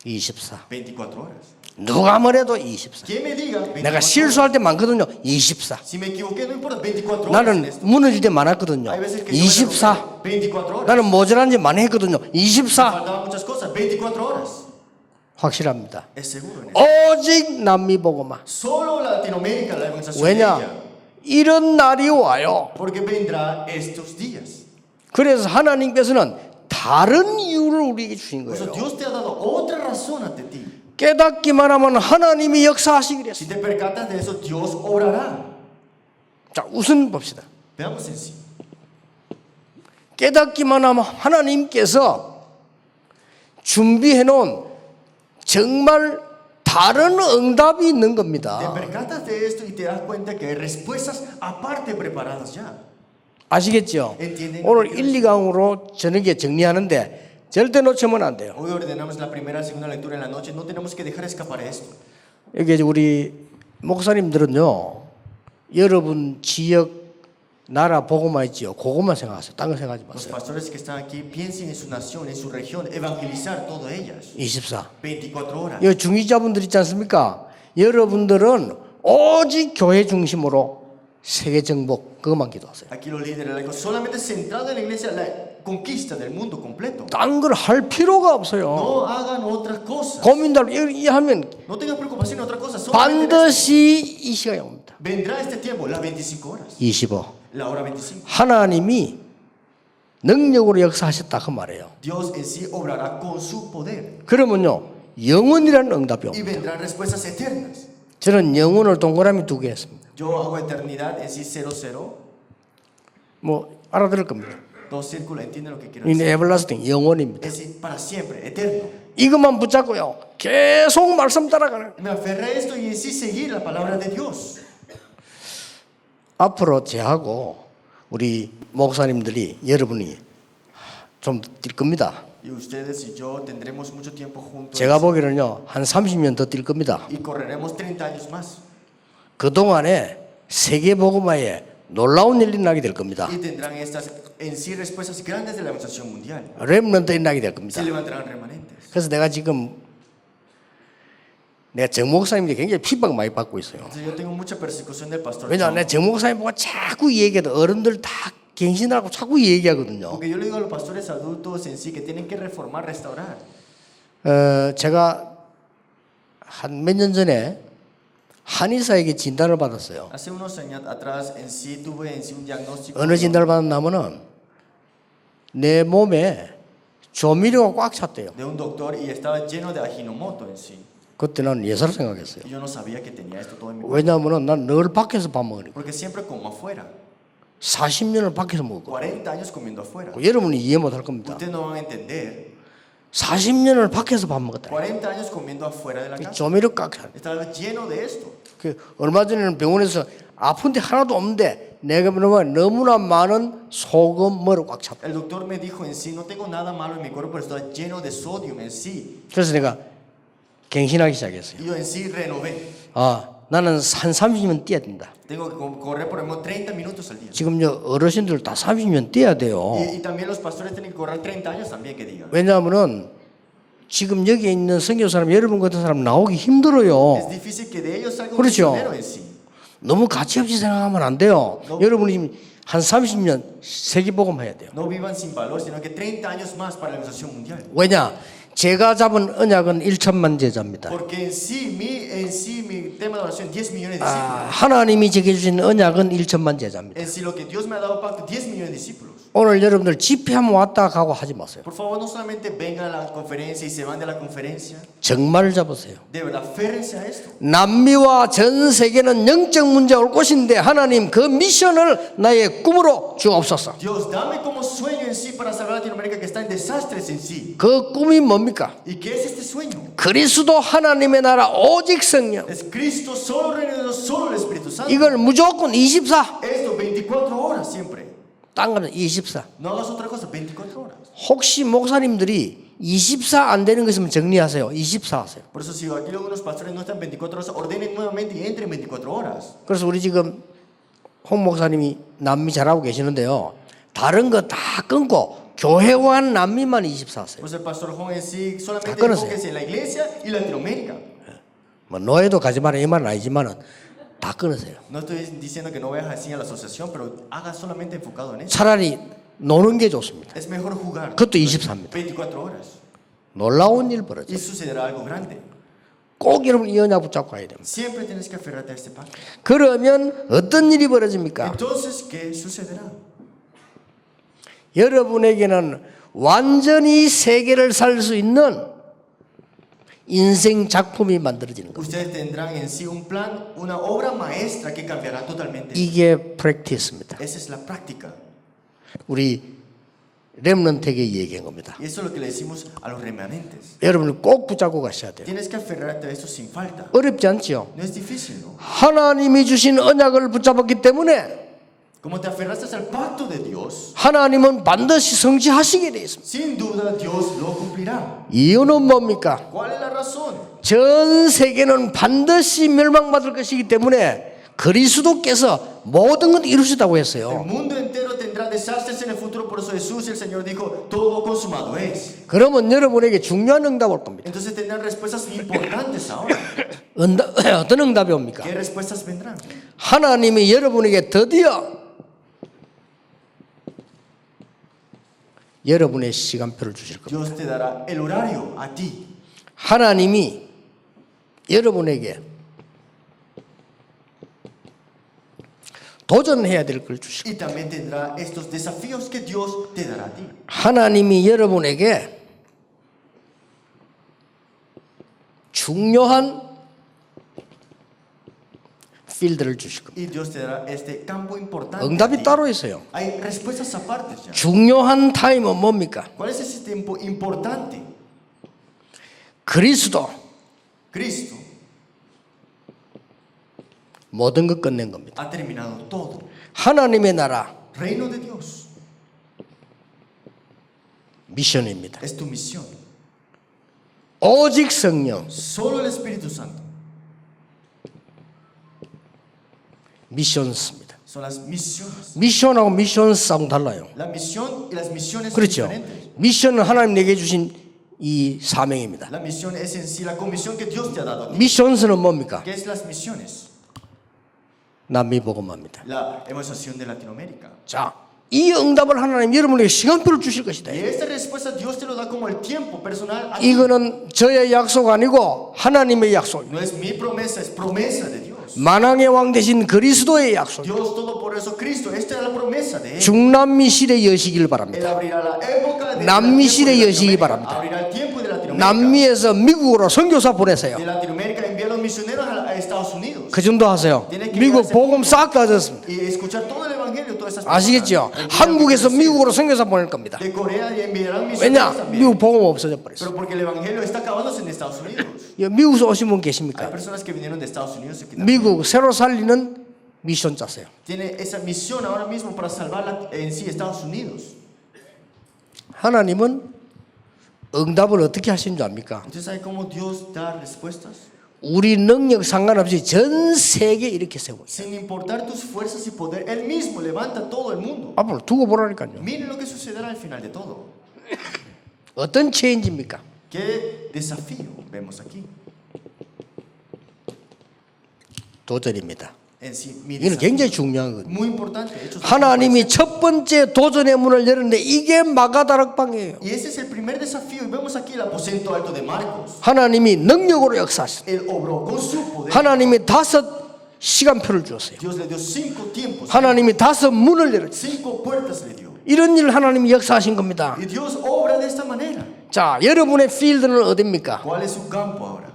24. 24 horas. 누가 뭐래도 24. ¿Quién me diga? 24 내가 horas. 실수할 때 많거든요. 24. Si me equivoqué, no importa. 24 horas. en 나는 esto. 무너질 때 많았거든요. Hay veces que yo me 24. equivoqué. 24 horas. 나는 모자란 지 많이 했거든요. 24. Faltaban muchas cosas. 24 horas. 확실합니다. Es seguro en eso. 오직 남미 복음화. Solo Latinoamérica la evangelización de 왜냐? ella. 이런 날이 와요. Porque vendrá estos días. 그래서 하나님께서는 다른 이유를 우리에게 주신 Por eso 거예요. Dios te ha dado otra razón ante ti. 깨닫기만 하면 하나님이 역사하시기로 Si 했어요. te percatas de eso, Dios obrará. 자, 우선 봅시다. Veamos en sí. 깨닫기만 하면 하나님께서 준비해 놓은 정말 다른 응답이 있는 Te 겁니다. percatas de esto y te das cuenta que hay respuestas aparte preparadas ya. 아시겠죠? entienden? 오늘 1, 2강으로 저녁에 정리하는데 절대 놓치면 안 돼요. Hoy ordenamos la primera y segunda lectura en la noche. No tenemos que dejar escapar esto. 여기 이제 우리 목사님들은요, 여러분 지역 나라 보고만 있지요. 그것만 생각하세요. 딴 거 생각하지 Los 마세요. pastores que están aquí piensen en su nación, en su región, evangelizar todas ellas. 24. 24 horas. 이 중위자분들 있지 않습니까? 여러분들은 오직 교회 중심으로 세계 정복 그것만 기도하세요. Aquí los líderes laicos solamente centrados en la iglesia, la conquista del mundo completo. 딴 걸 할 필요가 없어요. No hagan otras cosas. 고민들 하면 No tengan preocupación en otra cosa. Solamente 반드시 이 시간이 옵니다. vendrá este tiempo, las 25 horas. 25. La hora 25. 하나님이 능력으로 역사하셨다 그 말이에요. Dios en sí obrará con su poder 그러면요 영원이라는 응답이 y 옵니다. vendrán respuestas eternas. 저는 영혼을 동그라미 2개 했습니다. Yo hago eternidad en sí 00, 뭐 알아들을 겁니다. dos círculos, ¿entienden lo que quiero 이 decir? 에버라스팅 영혼입니다. Es decir, para siempre, eterno. 이것만 붙잡고요 계속 말씀 따라가는. Me aferré a esto y en sí seguir la palabra de Dios. 앞으로 제하고 우리 목사님들이 여러분이 좀 뛸 겁니다. Y ustedes y yo tendremos mucho tiempo juntos 제가 보기에는요 한 30년 더 뛸 겁니다. y correremos 30 años más. 그 동안에 세계 복음화에 놀라운 일이 나게 될 겁니다. Y tendrán estas en sí respuestas grandes de la administración mundial. 렘넌트 나게 될 겁니다. Se levantarán remanentes. 그래서 내가 지금 내가 정 목사님께 굉장히 핍박 많이 받고 있어요. Entonces yo tengo mucha persecución del pastor 왜냐하면 John, 내가 정 목사님 보고 자꾸 얘기해도 어른들 다 갱신하라고 자꾸 얘기하거든요. porque yo le digo a los pastores adultos en sí que tienen que reformar, restaurar. 제가 한 몇 년 전에 한의사에게 진단을 받았어요. Hace unos años atrás en sí tuve en sí un diagnóstico 어느 진단을 받았냐면은 내 몸에 조미료가 꽉 찼대요. de un doctor y estaba lleno de Ajinomoto en sí. 그때 난 예사를 생각했어요. Y yo no sabía que tenía esto todo en mi cuerpo, 왜냐하면은 난 늘 밖에서 밥 먹으니까 porque siempre como afuera. 40년을 밖에서 먹었고 40 años comiendo afuera. 여러분이 이해 못할 겁니다. Ustedes no van a entender. 40년을 밖에서 밥 먹었다. 40 años comiendo afuera de la casa. 조미료 꽉 찼. Estaba lleno de esto. 그 얼마 전에는 병원에서 아픈데 하나도 없는데 내가 너무나 많은 소금물을 꽉 찼다. El doctor me dijo en sí, no tengo nada malo en mi cuerpo, pero estaba lleno de sodio en sí. 그래서 내가 갱신하기 시작했어요. Y yo en sí renové. 나는 한 30년 뛰어야 된다. Tengo que correr por lo menos 30 minutos al día. 지금요 어르신들 다 30년 뛰어야 돼요. Y también los pastores tienen que correr 30 años también, que digan. 왜냐하면은 지금 여기에 있는 선교 사람 여러분 같은 사람 나오기 힘들어요. Es difícil que de ellos salga un 그렇죠. misionero en sí. 너무 가치없이 생각하면 안 돼요. 여러분이 지금 한 30년 세계복음 해야 돼요. No vivan sin valor, sino que 30 años más para la organización mundial. 왜냐? 제가 잡은 언약은 1천만 제자입니다. Porque en sí mi tema de oración 10 millones de discípulos. 하나님이 제게 주신 언약은 1천만 제자입니다. En sí lo que Dios me ha dado pacto 10 millones de discípulos. 오늘 여러분들 집회하면 왔다 가고 하지 마세요. Por favor, no solamente vengan a la conferencia y se van de la conferencia. 정말 잡으세요. De verdad, aférrense a esto. 남미와 전 세계는 영적 문제가 올 것인데 하나님 그 미션을 나의 꿈으로 주옵소서. Dios, dame como sueño en sí para salvar a Latinoamérica que está en desastres en sí. 그 꿈이 뭡니까? ¿Y qué es este sueño? 그리스도 하나님의 나라 오직 성령. Es Cristo, solo reino de Dios, solo el Espíritu Santo. 이걸 무조건 24. Esto 24 horas siempre. 딴 거는 24. No hagas otra cosa, 24 horas. 혹시 목사님들이 24 안 되는 거 있으면 정리하세요. 24 하세요. Por eso si aquí algunos pastores no están 24 horas, ordenen nuevamente y entren 24 horas. 그래서 우리 지금 홍 목사님이 남미 잘하고 계시는데요. 다른 거 다 끊고 교회와 남미만 24 하세요. Pues el pastor Juan en sí solamente conocen. enfóquese en la iglesia y Latinoamérica. 뭐 노예도 가지 마라 이 말은 아니지만은 다 끊으세요. No estoy diciendo que no vayas así a la asociación, pero haga solamente enfocado en eso. 차라리 노는 게 좋습니다. Es mejor jugar. 그것도 24입니다. 24 horas. 놀라운 일 벌어져. Y sucederá algo grande. 꼭 여러분 이 언약 붙잡고 가야 됩니다. Siempre tienes que aferrarte a este pacto. 그러면 어떤 일이 벌어집니까? Entonces, ¿qué sucederá? 여러분에게는 완전히 세계를 살 수 있는 인생 작품이 만들어지는 겁니다. Ustedes tendrán en sí un plan, una obra maestra que cambiará totalmente. 이게 프랙티스입니다. Esa es la práctica. 우리 렘넌트에게 얘기한 겁니다. Y eso es lo que le decimos a los remanentes. 여러분이 꼭 붙잡고 가셔야 돼요. Tienes que aferrarte a esto sin falta. 어렵지 않지요? No es difícil, ¿no? 하나님이 주신 언약을 붙잡았기 때문에 Como te aferraste al pacto de Dios, 하나님은 반드시 성취하시게 되어 있습니다. sin duda Dios lo cumplirá. 이유는 뭡니까? ¿Cuál es la razón? 전 세계는 반드시 멸망받을 것이기 때문에 그리스도께서 모든 것 이루셨다고 El 했어요. mundo entero tendrá desastres en el futuro, por eso Jesús y el Señor dijo, todo consumado es. 그러면 여러분에게 중요한 응답 올 겁니다. Entonces tendrán respuestas importantes ahora. 어떤 응답이 옵니까? ¿Qué respuestas vendrán? 하나님이 여러분에게 드디어 여러분의 시간표를 주실 겁니다. Dios te dará el horario a ti. 하나님이 여러분에게 도전해야 될 걸 주시고 Y también tendrá estos desafíos que Dios te dará a ti. 하나님이 여러분에게 중요한 필드를 주실 겁니다. Y Dios te dará este campo importante. a 응답이 ti. 따로 있어요. Hay respuestas aparte ya. 중요한 타임은 뭡니까? ¿Cuál es ese tiempo importante? 그리스도 Cristo 모든 것 끝낸 겁니다. ha terminado todo. 하나님의 나라 Reino de Dios 미션입니다. es tu misión. 오직 성령 Solo el Espíritu Santo 미션스입니다. son las misiones. 미션하고 미션스하고 달라요. La misión y las misiones son 그렇죠. diferentes. 미션은 하나님 내게 주신 이 사명입니다. La misión es en sí la comisión que Dios te ha dado a ti. 미션스는 뭡니까? ¿Qué es las misiones? 남미 복음화입니다. La evangelización de Latinoamérica. 자, 이 응답을 하나님 여러분에게 시간표를 주실 것이다. Y esta respuesta Dios te lo da como el tiempo personal. a ti. 이거는 저의 약속 아니고 하나님의 약속입니다. No es mi promesa, es promesa de Dios. 만왕의 왕 되신 그리스도의 약속. Dios Todopoderoso Cristo, esta es la promesa de Él. 중남미 시대 여시길 Él 바랍니다. abrirá la época de 남미 la 시대 tiempo de 여시기 Latinoamérica. 바랍니다. Abrirá el tiempo de Latinoamérica. 남미에서 미국으로 선교사 보내세요. De Latinoamérica envía a los misioneros a Estados Unidos. 그 정도 하세요. 미국 복음 싹 다 졌습니다. Y escuchar todo el evangelio, todas esas personas. 아시겠죠? Envían 한국에서 misioneros. 미국으로 선교사 보낼 겁니다. De Corea y enviarán 왜냐? misioneros también. 미국 복음 없어져 버렸어요. Pero porque el evangelio está acabándose en Estados Unidos. 미국에서 오신 분 Hay 계십니까? personas que vinieron de Estados Unidos y que también 미국 새로 살리는 미션 짜세요. tiene esa misión ahora mismo para salvar en sí Estados Unidos. 하나님은 응답을 어떻게 하신 줄 압니까? ¿Usted sabe cómo Dios da respuestas? 우리 능력 상관없이 전 세계 이렇게 세우고 있어요. Sin importar tus fuerzas y poder, Él mismo levanta todo el mundo. 앞으로 두고 보라니까요. Miren lo que sucederá al final de todo. 어떤 체인지입니까? ¿Qué desafío vemos aquí? 도전입니다. En sí, mi 이건 desafío. 굉장히 중요한 거예요. Muy importante. Hechos 하나님이 첫 번째 도전의 문을 열었는데 이게 마가다락방이에요. Y ese es el primer desafío. Y vemos aquí el aposento alto de Marcos. 하나님이 능력으로 역사하셨어요. Él obró con su poder. 하나님이 5 시간표를 주었어요. Dios le dio 5 tiempos. 하나님이 5 문을 열었어요. 5 puertas le dio. 이런 일을 하나님이 역사하신 겁니다. Y Dios obra de esta manera. 자, 여러분의 필드는 어디입니까? ¿Cuál es su campo ahora?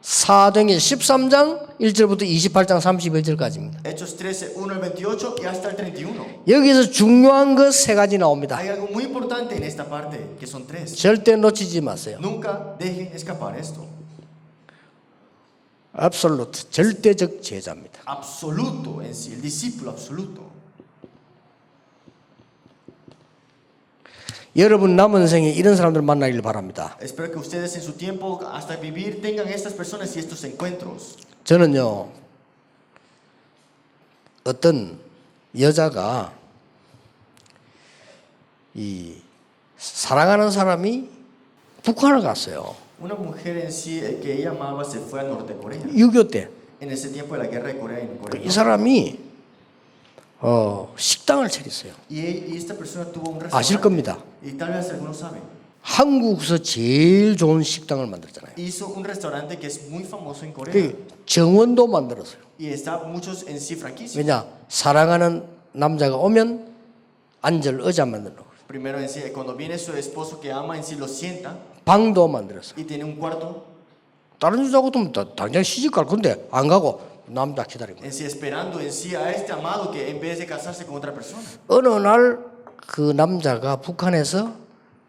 사도행전 13장 1절부터 28장 31절까지입니다. Hechos 13, 1 al 28 y hasta el 31. 여기서 중요한 것 3가지 나옵니다. Hay algo muy importante en esta parte, que son 3. 절대 놓치지 마세요. Nunca dejen escapar esto. absolute, 절대적 제자입니다. Absoluto en sí, el discípulo absoluto. 여러분 남은 생에 이런 사람들 만나길 바랍니다. Espero que ustedes en su tiempo hasta vivir tengan estas personas y estos encuentros. 저는요, 어떤 여자가 이 사랑하는 사람이 북한을 갔어요. Una mujer en sí que ella amaba se fue a Norte Corea. 6.25 때. En ese tiempo de la guerra de Corea y Corea. 이 사람이 식당을 차렸어요. Y esta persona tuvo un 아실 restaurante. 겁니다. Y tal vez algunos saben. 한국에서 제일 좋은 식당을 만들었잖아요. Hizo un restaurante que es muy famoso en Corea. 그 정원도 만들었어요. Y está muchos en sí franquicias. 왜냐? 사랑하는 남자가 오면 앉을 의자 만들어 놓고 Primero en sí, cuando viene su esposo que ama en sí lo sienta 방도 만들었어요. y tiene un cuarto 다른 여자하고도 당장 시집 갈 건데 안 가고 남자 기다리고. en sí esperando en sí a este amado que en vez de casarse con otra persona. 어느 날 그 남자가 북한에서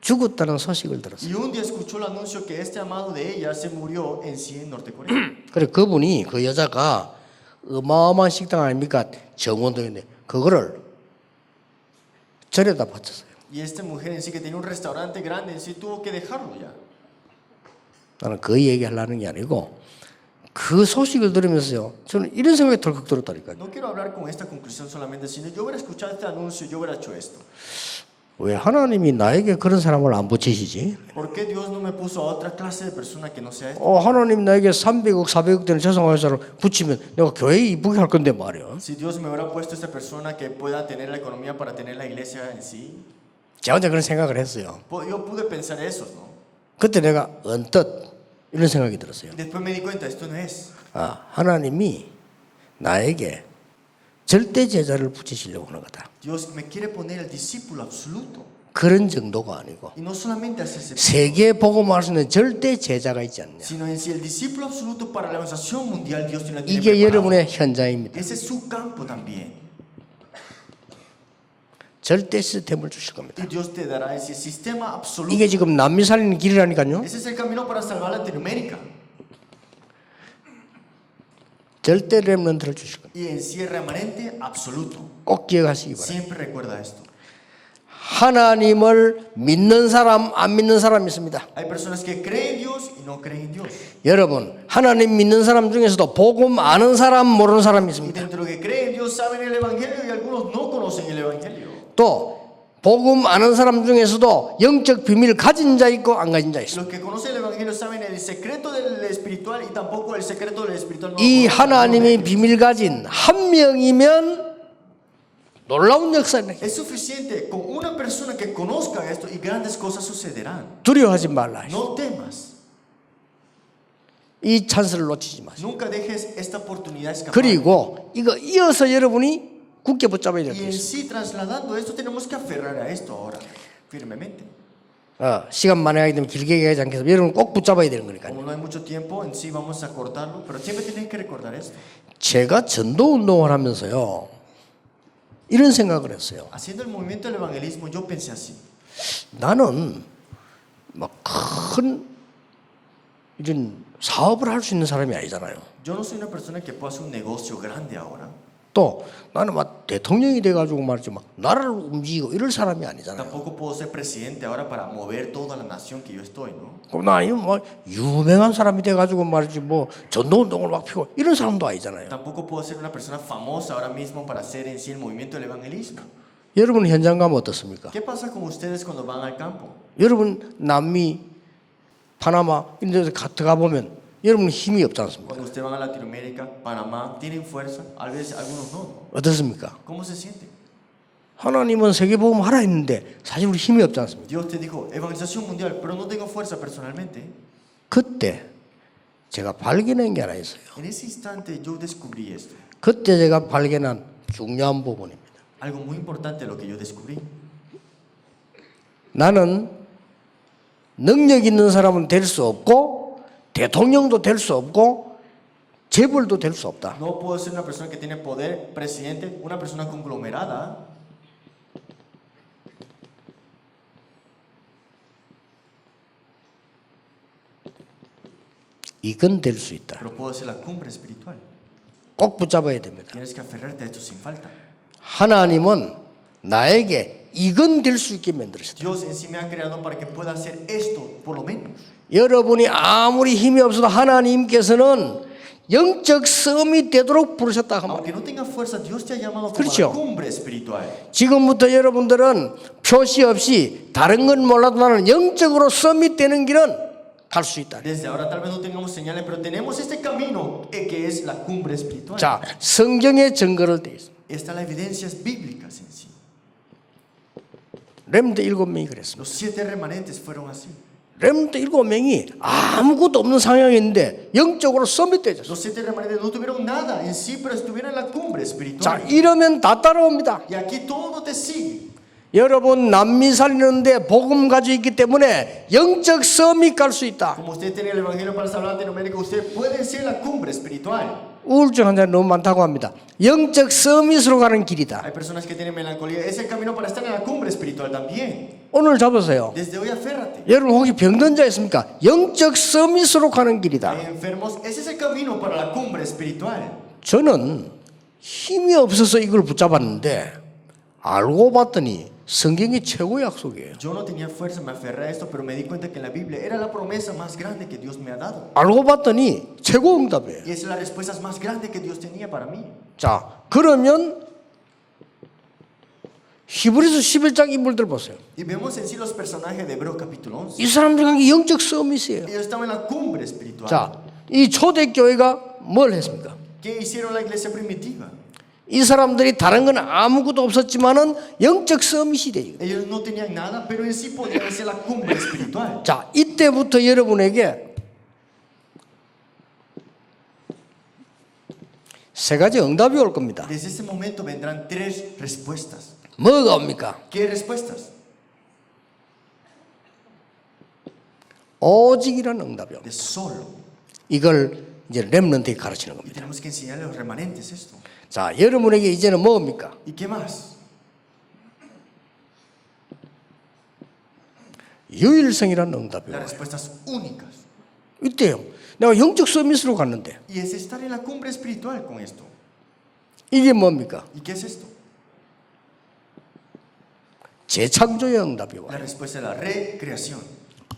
죽었다는 소식을 들었어요. Y un día escuchó el anuncio que este amado de ella se murió en sí en Norte Corea. 그래 그분이 그 여자가 어마어마한 식당 아닙니까? 정원도 있는데 그거를 절에다 바쳤어요. Y esta mujer en sí que tenía un restaurante grande en sí tuvo que dejarlo ya. 나는 그 얘기하려는 게 아니고 그 소식을 들으면서요. 저는 이런 생각이 덜컥 들었다니까요. No quiero hablar con esta conclusión solamente, sino yo hubiera escuchado este anuncio, yo hubiera hecho esto. 왜 하나님이 나에게 그런 사람을 안 붙이시지? ¿Por qué Dios no me puso a otra clase de persona que no sea esta? 하나님 나에게 300억, 400억 되는 재산회사를 붙이면 내가 교회 이쁘게 할 건데 말이야. Si Dios me hubiera puesto esta persona que pueda tener la economía para tener la iglesia en sí, 제가 혼자 그런 생각을 했어요. yo pude pensar eso, ¿no? 그때 내가 언뜻 이런 생각이 들었어요. Después me di cuenta, esto no es. 하나님이 나에게 절대 제자를 붙이시려고 하는 거다. Dios me quiere poner el discípulo absoluto. 그런 정도가 아니고 Y no solamente hace ese, 세계 복음할 수 있는 절대 제자가 있지 않냐. sino en sí el discípulo absoluto para la evangelización mundial Dios tiene 이게 preparado. 여러분의 현장입니다. Ese es su campo también. 절대 시스템을 주실 겁니다. Y Dios te dará ese sistema absoluto. 이게 지금 남미 살리는 길이라니까요. Ese es el camino para salvar Latinoamérica. 절대 렘넌트를 주실 겁니다. Y en sí el remanente absoluto. 꼭 기억하시기 바랍니다. Siempre recuerda esto. 하나님을 믿는 사람, 안 믿는 사람이 있습니다. Hay personas que creen en Dios y no creen en Dios. 여러분, 하나님 믿는 사람 중에서도 복음 아는 사람, 모르는 사람이 Y 있습니다. dentro de que creen en Dios saben el Evangelio y algunos no conocen el Evangelio. 또 복음 아는 사람 중에서도 영적 비밀 가진 자 있고 안 가진 자 있습니다. Los que conocen el Evangelio saben el secreto del espiritual y tampoco el secreto del espiritual no lo 이 conocen. 하나님의 비밀 가진 한 명이면 놀라운 역사는 Es suficiente con una persona que conozca esto y grandes cosas sucederán. 두려워하지 말라. No temas. 이 찬스를 놓치지 마세요. Nunca dejes esta oportunidad escapar. 그리고 이거 이어서 여러분이 굳게 붙잡아야 될 Y 게 en 있어요. sí, trasladando esto, tenemos que aferrar a esto ahora, firmemente. 시간 많이 하기 때문에 길게 얘기하지 않겠습니다. 여러분 꼭 붙잡아야 되는 거니까요. Como no hay mucho tiempo, en sí vamos a cortarlo, pero siempre tienes que recordar esto. 제가 전도 운동을 하면서요, 이런 생각을 했어요. Haciendo el movimiento del evangelismo, yo pensé así. 나는 막 큰 이런 사업을 할 수 있는 사람이 아니잖아요. Yo no soy una persona que pueda hacer un negocio grande ahora. 또 나는 막 대통령이 돼가지고 말이죠, 막 나라를 움직이고 이럴 사람이 아니잖아요. Tampoco puedo ser presidente ahora para mover toda la nación que yo estoy, ¿no? 그럼 나 아니면 뭐 유명한 사람이 돼가지고 말이지 뭐 전도 운동을 막 피고 이런 사람도 아니잖아요. Tampoco puedo ser una persona famosa ahora mismo para hacer en sí el movimiento del evangelismo. 여러분 현장 가면 어떻습니까? ¿Qué pasa con ustedes cuando van al campo? 여러분 남미, 파나마 이런 데서 들어가 보면 여러분 힘이 없지 않습니까? Cuando ustedes van a Latinoamérica, Panamá, ¿tienen fuerza? A veces algunos no. 어떻습니까? ¿Cómo se sienten? 하나님은 세계복음 하라 했는데 사실 우리 힘이 없지 않습니까? Dios te dijo, evangelización mundial, pero no tengo fuerza personalmente. 그때 제가 발견한 게 하나 있어요. En ese instante yo descubrí esto. 그때 제가 발견한 중요한 부분입니다. Algo muy importante lo que yo descubrí. 나는 능력 있는 사람은 될 수 없고 대통령도 될 수 없고 재벌도 될 수 없다. No puedo ser una persona que tiene poder, presidente, una persona conglomerada. 이건 될 수 있다. Pero puedo ser la cumbre espiritual. 꼭 붙잡아야 됩니다. Tienes que aferrarte a esto sin falta. 하나님은 나에게 이건 될 수 있게 만들었다. Dios en sí me ha creado para que pueda hacer esto, por lo menos. 여러분이 아무리 힘이 없어도 하나님께서는 영적 섬이 되도록 부르셨다 하면 Aunque no tengas fuerza, Dios te ha llamado como 그렇죠. la cumbre espiritual. 지금부터 여러분들은 표시 없이 다른 건 몰라도 나는 영적으로 섬이 되는 길은 갈 수 있다. Desde ahora tal vez no tengamos señales, pero tenemos este camino que es la cumbre espiritual. 자, 성경에 증거를 돼 있습니다. Están las evidencias bíblicas en sí. 렘드 7명이 그랬습니다. Los 7 remanentes fueron así. 렘드 7명이 아무것도 없는 상황인데 영적으로 섬이 되졌어요. Los 7 remanentes no tuvieron nada en sí, pero estuvieron en la cumbre 자, espiritual. 이러면 다 따라옵니다. Y aquí todo te sigue. 여러분 남미 살리는데 복음 가지고 있기 때문에 영적 섬이 갈 수 있다. Como usted tiene el evangelio para salvar a Latinoamérica, usted puede ser la cumbre espiritual. 우울증 환자 너무 많다고 합니다. 영적 서밋으로 가는 길이다. Hay personas que tienen melancolía. Es el camino para estar en la cumbre espiritual también. 오늘 잡으세요. Desde hoy aférrate. 여러분 혹시 병든 자 있습니까? 영적 서밋으로 가는 길이다. Hay enfermos. Ese es el camino para la cumbre espiritual. 저는 힘이 없어서 이걸 붙잡았는데 알고 봤더니 성경이 최고 약속이에요. Yo no tenía fuerza, me aferré a esto, pero me di cuenta que en la Biblia era la promesa más grande que Dios me ha dado. 알고 봤더니 최고 응답이에요. Y es la respuesta más grande que Dios tenía para mí. 자, 그러면 히브리서 11장 인물들 보세요. Y vemos en sí los personajes de Hebreos capítulo 11. 이 사람들에게 영적 서밋이에요. Ellos estaban en la cumbre espiritual. 자, 이 초대교회가 뭘 했습니까? ¿Qué hicieron la iglesia primitiva? 이 사람들이 다른 건 아무것도 없었지만은 영적 서밋이 돼요. Ellos no tenían nada, pero en sí podían ser la cumbre espiritual. 자, 이때부터 여러분에게 세 가지 응답이 올 겁니다. Desde ese momento vendrán tres respuestas. 뭐가 옵니까? ¿Qué respuestas? 오직이라는 응답이 옵니다. De solo. 이걸 이제 렘넌트에게 가르치는 Y 겁니다. tenemos que enseñarle a los remanentes esto. 자, 여러분에게 이제는 뭡니까? ¿Y qué más? 유일성이라는 응답이 Las 와요. respuestas únicas. 이때요. 내가 영적 서밋으로 갔는데 Y es estar en la cumbre espiritual con esto. 이게 뭡니까? ¿Y qué es esto? 재창조의 응답이 La 와요. respuesta es la recreación.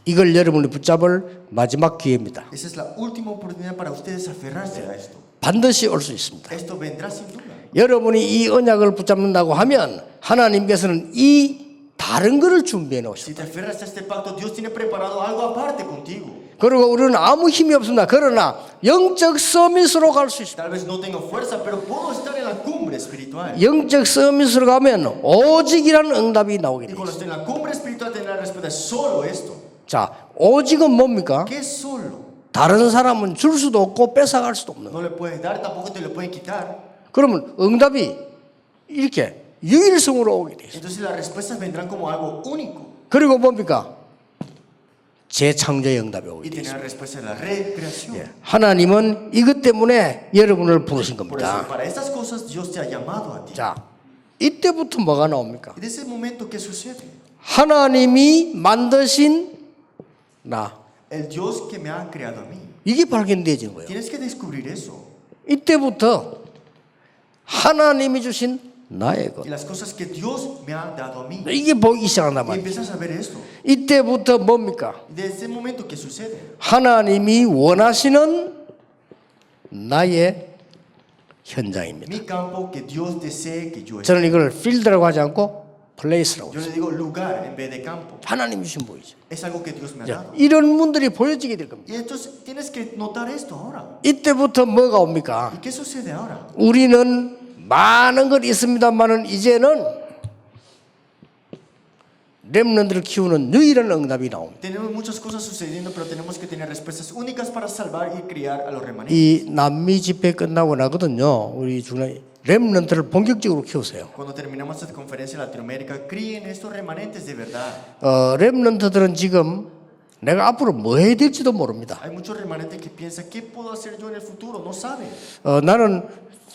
이걸 여러분이 붙잡을 마지막 기회입니다. Esa es la última oportunidad para ustedes aferrarse a esto. 반드시 올 수 있습니다. Esto vendrá sin duda. 여러분이 이 언약을 붙잡는다고 하면 하나님께서는 이 다른 것을 준비해 Si 놓으셨다. te aferras a este pacto, Dios tiene preparado algo aparte contigo. 그리고 우리는 아무 힘이 없습니다. 그러나 영적 서밋으로 갈 수 있습니다. Tal vez no tengo fuerza, pero puedo estar en la cumbre espiritual. 영적 서밋으로 가면 오직이라는 응답이 나오게 Y 돼요. cuando esté en la cumbre espiritual tendrá la respuesta solo esto. 자, 오직은 뭡니까? ¿Qué es solo? 다른 사람은 줄 수도 없고 뺏어갈 수도 없는 거예요. No le puedes dar, tampoco te lo pueden quitar. 그러면 응답이 이렇게 유일성으로 오게 돼요. Entonces las respuestas vendrán como algo único. 그리고 뭡니까? 재창조의 응답이 오게 Y 돼요. tener la respuesta de la recreación. 하나님은 이것 때문에 여러분을 부르신 Por eso, 겁니다. para estas cosas Dios te ha llamado a ti. 자, 이때부터 뭐가 나옵니까? Y de ese momento, ¿qué sucede? 하나님이 만드신 나, El Dios que me ha creado a mí. 이게 발견되어지는 거예요. Tienes que descubrir eso. 이때부터 하나님이 주신 나의 것, Y las cosas que Dios me ha dado a mí. 이게 보이기 시작한단 Y 말이에요. empiezas a ver esto. 이때부터 뭡니까? Y de ese momento, ¿qué sucede? 하나님이 원하시는 나의 현장입니다. Mi campo que Dios desee que yo esté. 저는 이걸 필드라고 하지 않고 플레이스라고 Yo 해요. le digo lugar en vez de campo. 하나님이 주신 보이죠. Es algo que Dios me ha 자, dado. 이런 분들이 보여지게 될 겁니다. Y entonces tienes que notar esto ahora. 이때부터 뭐가 옵니까? ¿Y qué sucede ahora? 우리는 많은 것 있습니다만은 이제는 렘넌트를 키우는 유일한 응답이 나옵니다. Tenemos muchas cosas sucediendo, pero tenemos que tener respuestas únicas para salvar y criar a los remanentes. 이 남미 집회 끝나고 나거든요. 우리 중에 렘넌트를 본격적으로 키우세요. Cuando terminamos esta conferencia en Latinoamérica, críen estos remanentes de verdad. 렘넌트들은 지금 내가 앞으로 뭐 해야 될지도 모릅니다. Hay muchos remanentes que piensan, ¿qué puedo hacer yo en el futuro? No saben. 나는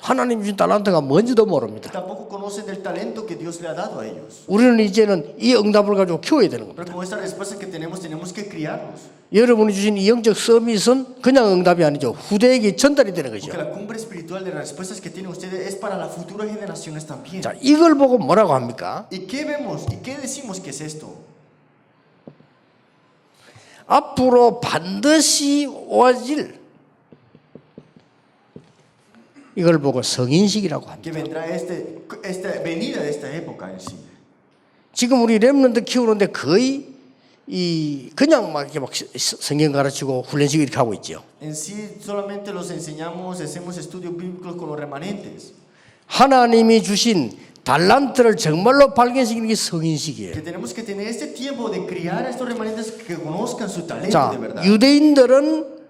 하나님 주신 달란트가 뭔지도 모릅니다. Tampoco conocen del talento que Dios le ha dado a ellos. 우리는 이제는 이 응답을 가지고 키워야 되는 겁니다. Pero con esta respuesta que tenemos que criarlos. 여러분이 주신 이 영적 서밋은 그냥 응답이 아니죠. 후대에게 전달이 되는 거죠. Porque la cumbre espiritual de las respuestas que tienen ustedes es para las futuras generaciones también. 자, 이걸 보고 뭐라고 합니까? ¿Y qué vemos? ¿Y qué decimos que es esto? 앞으로 반드시 오아질 이걸 보고 성인식이라고 합니다. Que vendrá esta venida de esta época en sí. 지금 우리 렘넌트 키우는데 거의 그냥 막 이렇게 막 성경 가르치고 훈련식 이렇게 하고 있죠. En sí solamente los enseñamos, hacemos estudios bíblicos con los remanentes. 하나님이 주신 달란트를 정말로 발견시키는 게 성인식이에요. Que tenemos que tener este tiempo de criar a estos remanentes que conozcan su talento 자, de verdad. 유대인들은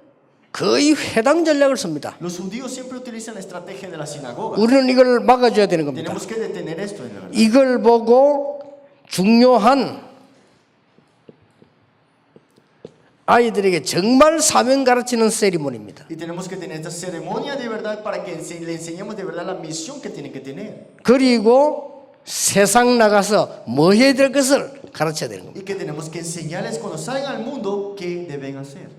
거의 회당 전략을 씁니다. Los judíos siempre utilizan la estrategia de la sinagoga. 우리는 이걸 막아줘야 되는 겁니다. Tenemos que detener esto en la verdad. 이걸 보고 중요한 아이들에게 정말 사명 가르치는 세리머니입니다. Y tenemos que tener esta ceremonia de verdad para que le enseñemos de verdad la misión que tienen que tener. 그리고 세상 나가서 뭐 해야 될 것을 가르쳐야 되는 겁니다. Y que tenemos que enseñarles cuando salgan al mundo qué deben hacer.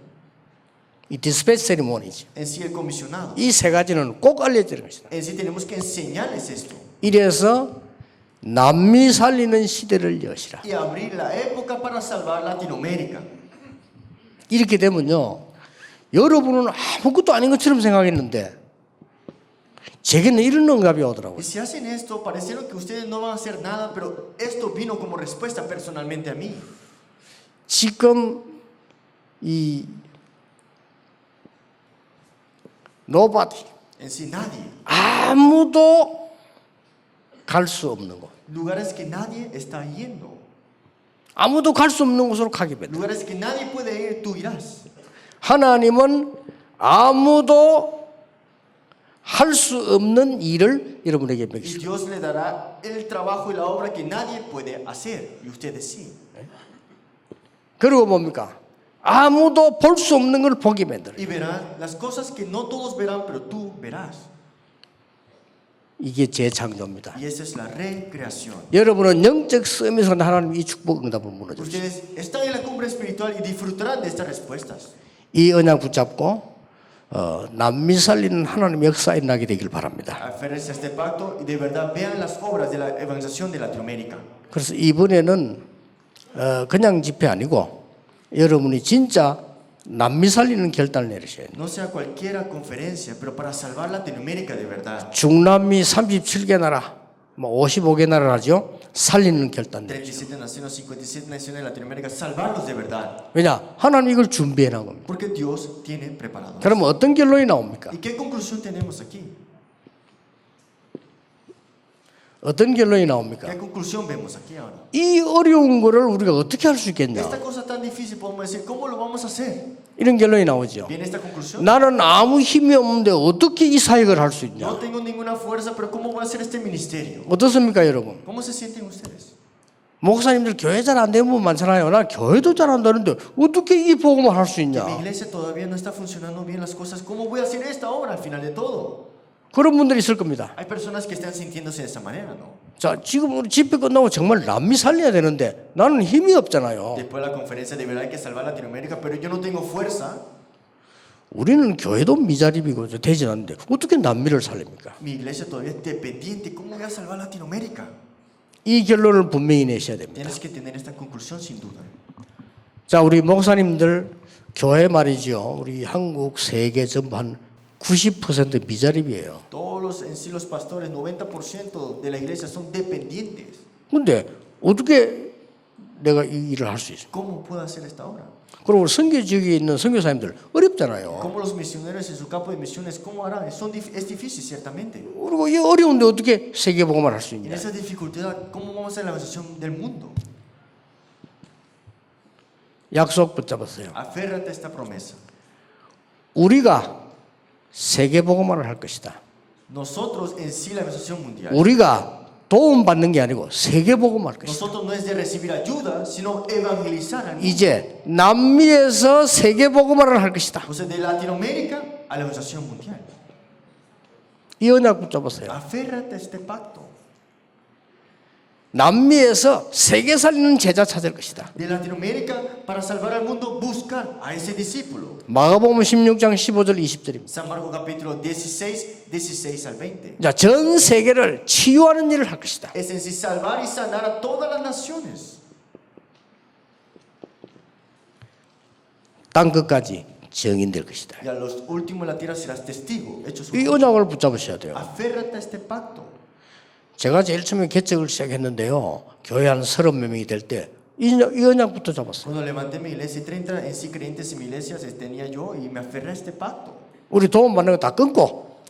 이 디스패치 세리머니죠. En sí el comisionado. 이 세 가지는 꼭 알려드리는 것이다. En sí tenemos que enseñarles esto. 이래서 남미 살리는 시대를 여시라. Y abrir la época para salvar Latinoamérica. 이렇게 되면요, 여러분은 아무것도 아닌 것처럼 생각했는데 제게는 이런 응답이 오더라고요. Y si hacen esto, parecieron que ustedes no van a hacer nada, pero esto vino como respuesta personalmente a mí. 지금 이 nobody, En sí nadie. 아무도 갈 수 없는 곳, Lugares que nadie está yendo. 아무도 갈 수 없는 곳으로 가게 된다. Lugares que nadie puede ir, tú irás. 하나님은 아무도 할 수 없는 일을 여러분에게 Y 맡기십니다. Dios le dará el trabajo y la obra que nadie puede hacer. Y ustedes sí. 그리고 뭡니까? 아무도 볼 수 없는 걸 보게 만들어요. Y verán las cosas que no todos verán, pero tú verás. 이게 재창조입니다. Y esa es la recreación. 여러분은 영적 싸움에서 하나님 이 축복 응답을 무너졌어요. Ustedes están en la cumbre espiritual y disfrutarán de estas respuestas. 이 언약 붙잡고 남미 살리는 하나님의 역사에 나게 되길 바랍니다. Aférrense a este pacto y de verdad vean las obras de la evangelización de Latinoamérica. 그래서 이번에는 그냥 집회 아니고 여러분이 진짜 남미 살리는 결단을 내리셔야 돼요. No sea cualquiera conferencia, pero para salvar Latinoamérica de verdad. 중남미 37개 나라, 뭐 55개 나라라죠. 살리는 결단 내리셔야 돼요. 37 naciones, 57 naciones de Latinoamérica, salvarlos de verdad. 왜냐? 하나님 이걸 준비해 놓은 겁니다. Porque Dios tiene preparado. 그러면 어떤 결론이 나옵니까? ¿Y qué conclusión tenemos aquí? 어떤 결론이 나옵니까? ¿Qué conclusión vemos aquí ahora? 이 어려운 거를 우리가 어떻게 할 수 있겠냐? Esta cosa tan difícil podemos decir, ¿cómo lo vamos a hacer? 이런 결론이 나오죠. ¿Viene esta conclusión? 나는 아무 힘이 없는데 어떻게 이 사역을 할 수 있냐? No tengo ninguna fuerza, pero ¿cómo voy a hacer este ministerio? 어떻습니까, 여러분? ¿Cómo se sienten ustedes? 목사님들 교회 잘 안 되는 분 많잖아요. 나 교회도 잘 안 되는데 어떻게 이 복음을 할 수 있냐? Mi iglesia todavía no está funcionando bien las cosas. ¿Cómo voy a hacer esta obra al final de todo? 그런 분들이 있을 겁니다. Hay personas que están sintiéndose de esa manera, ¿no? 자, 지금 우리 집회 끝나고 정말 남미 살려야 되는데 나는 힘이 없잖아요. Después de la conferencia de verdad hay que salvar Latinoamérica, pero yo no tengo fuerza. 우리는 교회도 미자립이고 되지 않는데 어떻게 남미를 살립니까? Mi iglesia todavía es dependiente. ¿Cómo voy a salvar Latinoamérica? 이 결론을 분명히 내셔야 됩니다. Tienes que tener esta conclusión sin duda. 자, 우리 목사님들 교회 말이죠. 우리 한국 세계 전부 한 90% 미자립이에요. Todos los, en sí los pastores, 90% de la iglesia son dependientes. 근데 어떻게 내가 이 일을 할 수 있어요? ¿Cómo puedo hacer esta obra? 그리고 선교 지역에 있는 선교사님들 어렵잖아요. ¿Cómo los misioneros en su campo de misiones, cómo harán? Es difícil, ciertamente. 그리고 이 어려운데 어떻게 세계 복음을 할 수 En 있냐? esa dificultad, ¿cómo vamos a hacer la evangelización del mundo? 약속 붙잡았어요. Aférrate a esta promesa. 우리가 세계 복음을 할 것이다. Nosotros en sí la evangelización mundial. 우리가 도움 받는 게 아니고 세계 복음을 할 것이다. Nosotros no es de recibir ayuda, sino evangelizar al mundo. 이제 남미에서 세계 복음을 할 것이다. O sea, de Latinoamérica a la evangelización mundial. 이 언약 붙잡았어요. Aférrate a este pacto. 남미에서 세계 살리는 제자 찾을 것이다. De Latinoamérica, para salvar al mundo, buscar a ese discípulo. 마가복음 16장 15절 20절입니다. San Marcos capítulo 16, 16 al 20. 자, 전 세계를 치유하는 일을 할 것이다. Es en sí salvar y sanar a todas las naciones. 땅 끝까지 증인될 것이다. Y a los últimos de la tierra serás testigo. Hechos 이 1. 언약을 붙잡으셔야 돼요. Aférrate a este pacto. 제가 제일 처음에 개척을 시작했는데요. 교회 한 30명이 될 때 이 언약부터 잡았어요. Cuando levanté mi iglesia, 30 en sí creyentes en mi iglesia tenía yo y me aferré a este pacto. 우리 도움 받는 거 다 끊고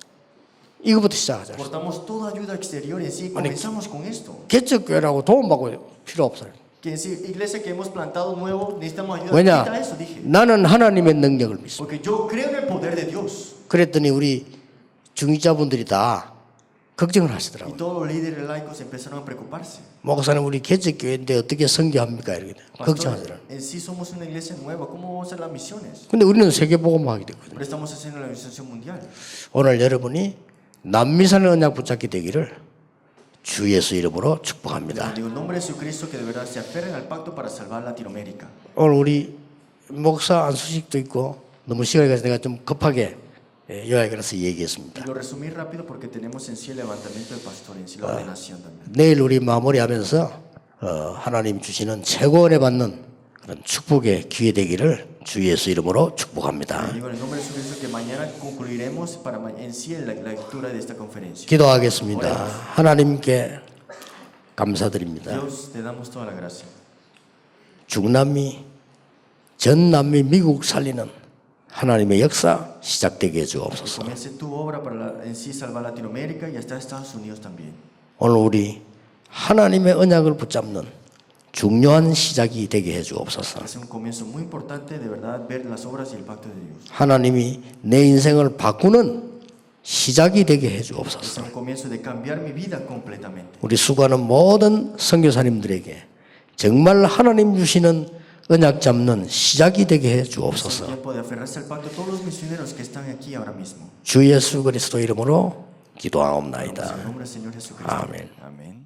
이거부터 시작하자. Cortamos toda ayuda exterior en sí y comenzamos con esto. 개척교회라고 도움 받고 필요 없어요. Que en sí, iglesia que hemos plantado nuevo, necesitamos ayuda. 왜냐? Quita eso, dije. 나는 하나님의 능력을 믿습니다. Porque yo creo en el poder de Dios. 그랬더니 우리 중직자분들이 다 걱정을 Y 하시더라고요. todos los líderes laicos empezaron a preocuparse. 목사님 우리 개척교회인데 어떻게 선교합니까? 이렇게 Pastor, 걱정하더라고요. en sí somos una iglesia nueva. ¿Cómo vamos a hacer las misiones? 근데 우리는 세계복음하게 됐거든요. Pero estamos haciendo la evangelización mundial. 오늘 여러분이 남미산의 언약 붙잡게 되기를 주 예수 이름으로 축복합니다. Digo, en nombre de Jesucristo, que de verdad se aferren al pacto para salvar Latinoamérica. 오늘 우리 목사 안수식도 있고 너무 시간이 가서 내가 좀 급하게 요약을 해서 얘기했습니다. Y lo resumí rápido porque tenemos en sí el levantamiento del pastor, en sí la ordenación también. 내일 우리 마무리하면서 하나님 주시는 최고원에 받는 그런 축복의 기회 되기를 주 예수 이름으로 축복합니다. Digo, en el nombre de Jesucristo, que mañana concluiremos para en sí la lectura de esta conferencia. 기도하겠습니다. 하나님께 감사드립니다. Dios, te damos toda la gracia. 중남미, 전남미, 미국 살리는 하나님의 역사 시작되게 해주옵소서. Comience tu obra para en sí salvar Latinoamérica y hasta Estados Unidos también. 오늘 우리 하나님의 언약을 붙잡는 중요한 시작이 되게 해주옵소서. Es un comienzo muy importante, de verdad, ver las obras y el pacto de Dios. 하나님이 내 인생을 바꾸는 시작이 되게 Es 해주옵소서. un comienzo de cambiar mi vida completamente. 우리 수고하는 모든 선교사님들에게 정말 하나님 주시는 언약 잡는 시작이 되게 Es el 해주옵소서. tiempo de aferrarse al pacto. Todos los misioneros que están aquí ahora mismo. 주 예수 그리스도 이름으로 En 기도하옵나이다. el nombre del Señor Jesucristo. Amén. Amén.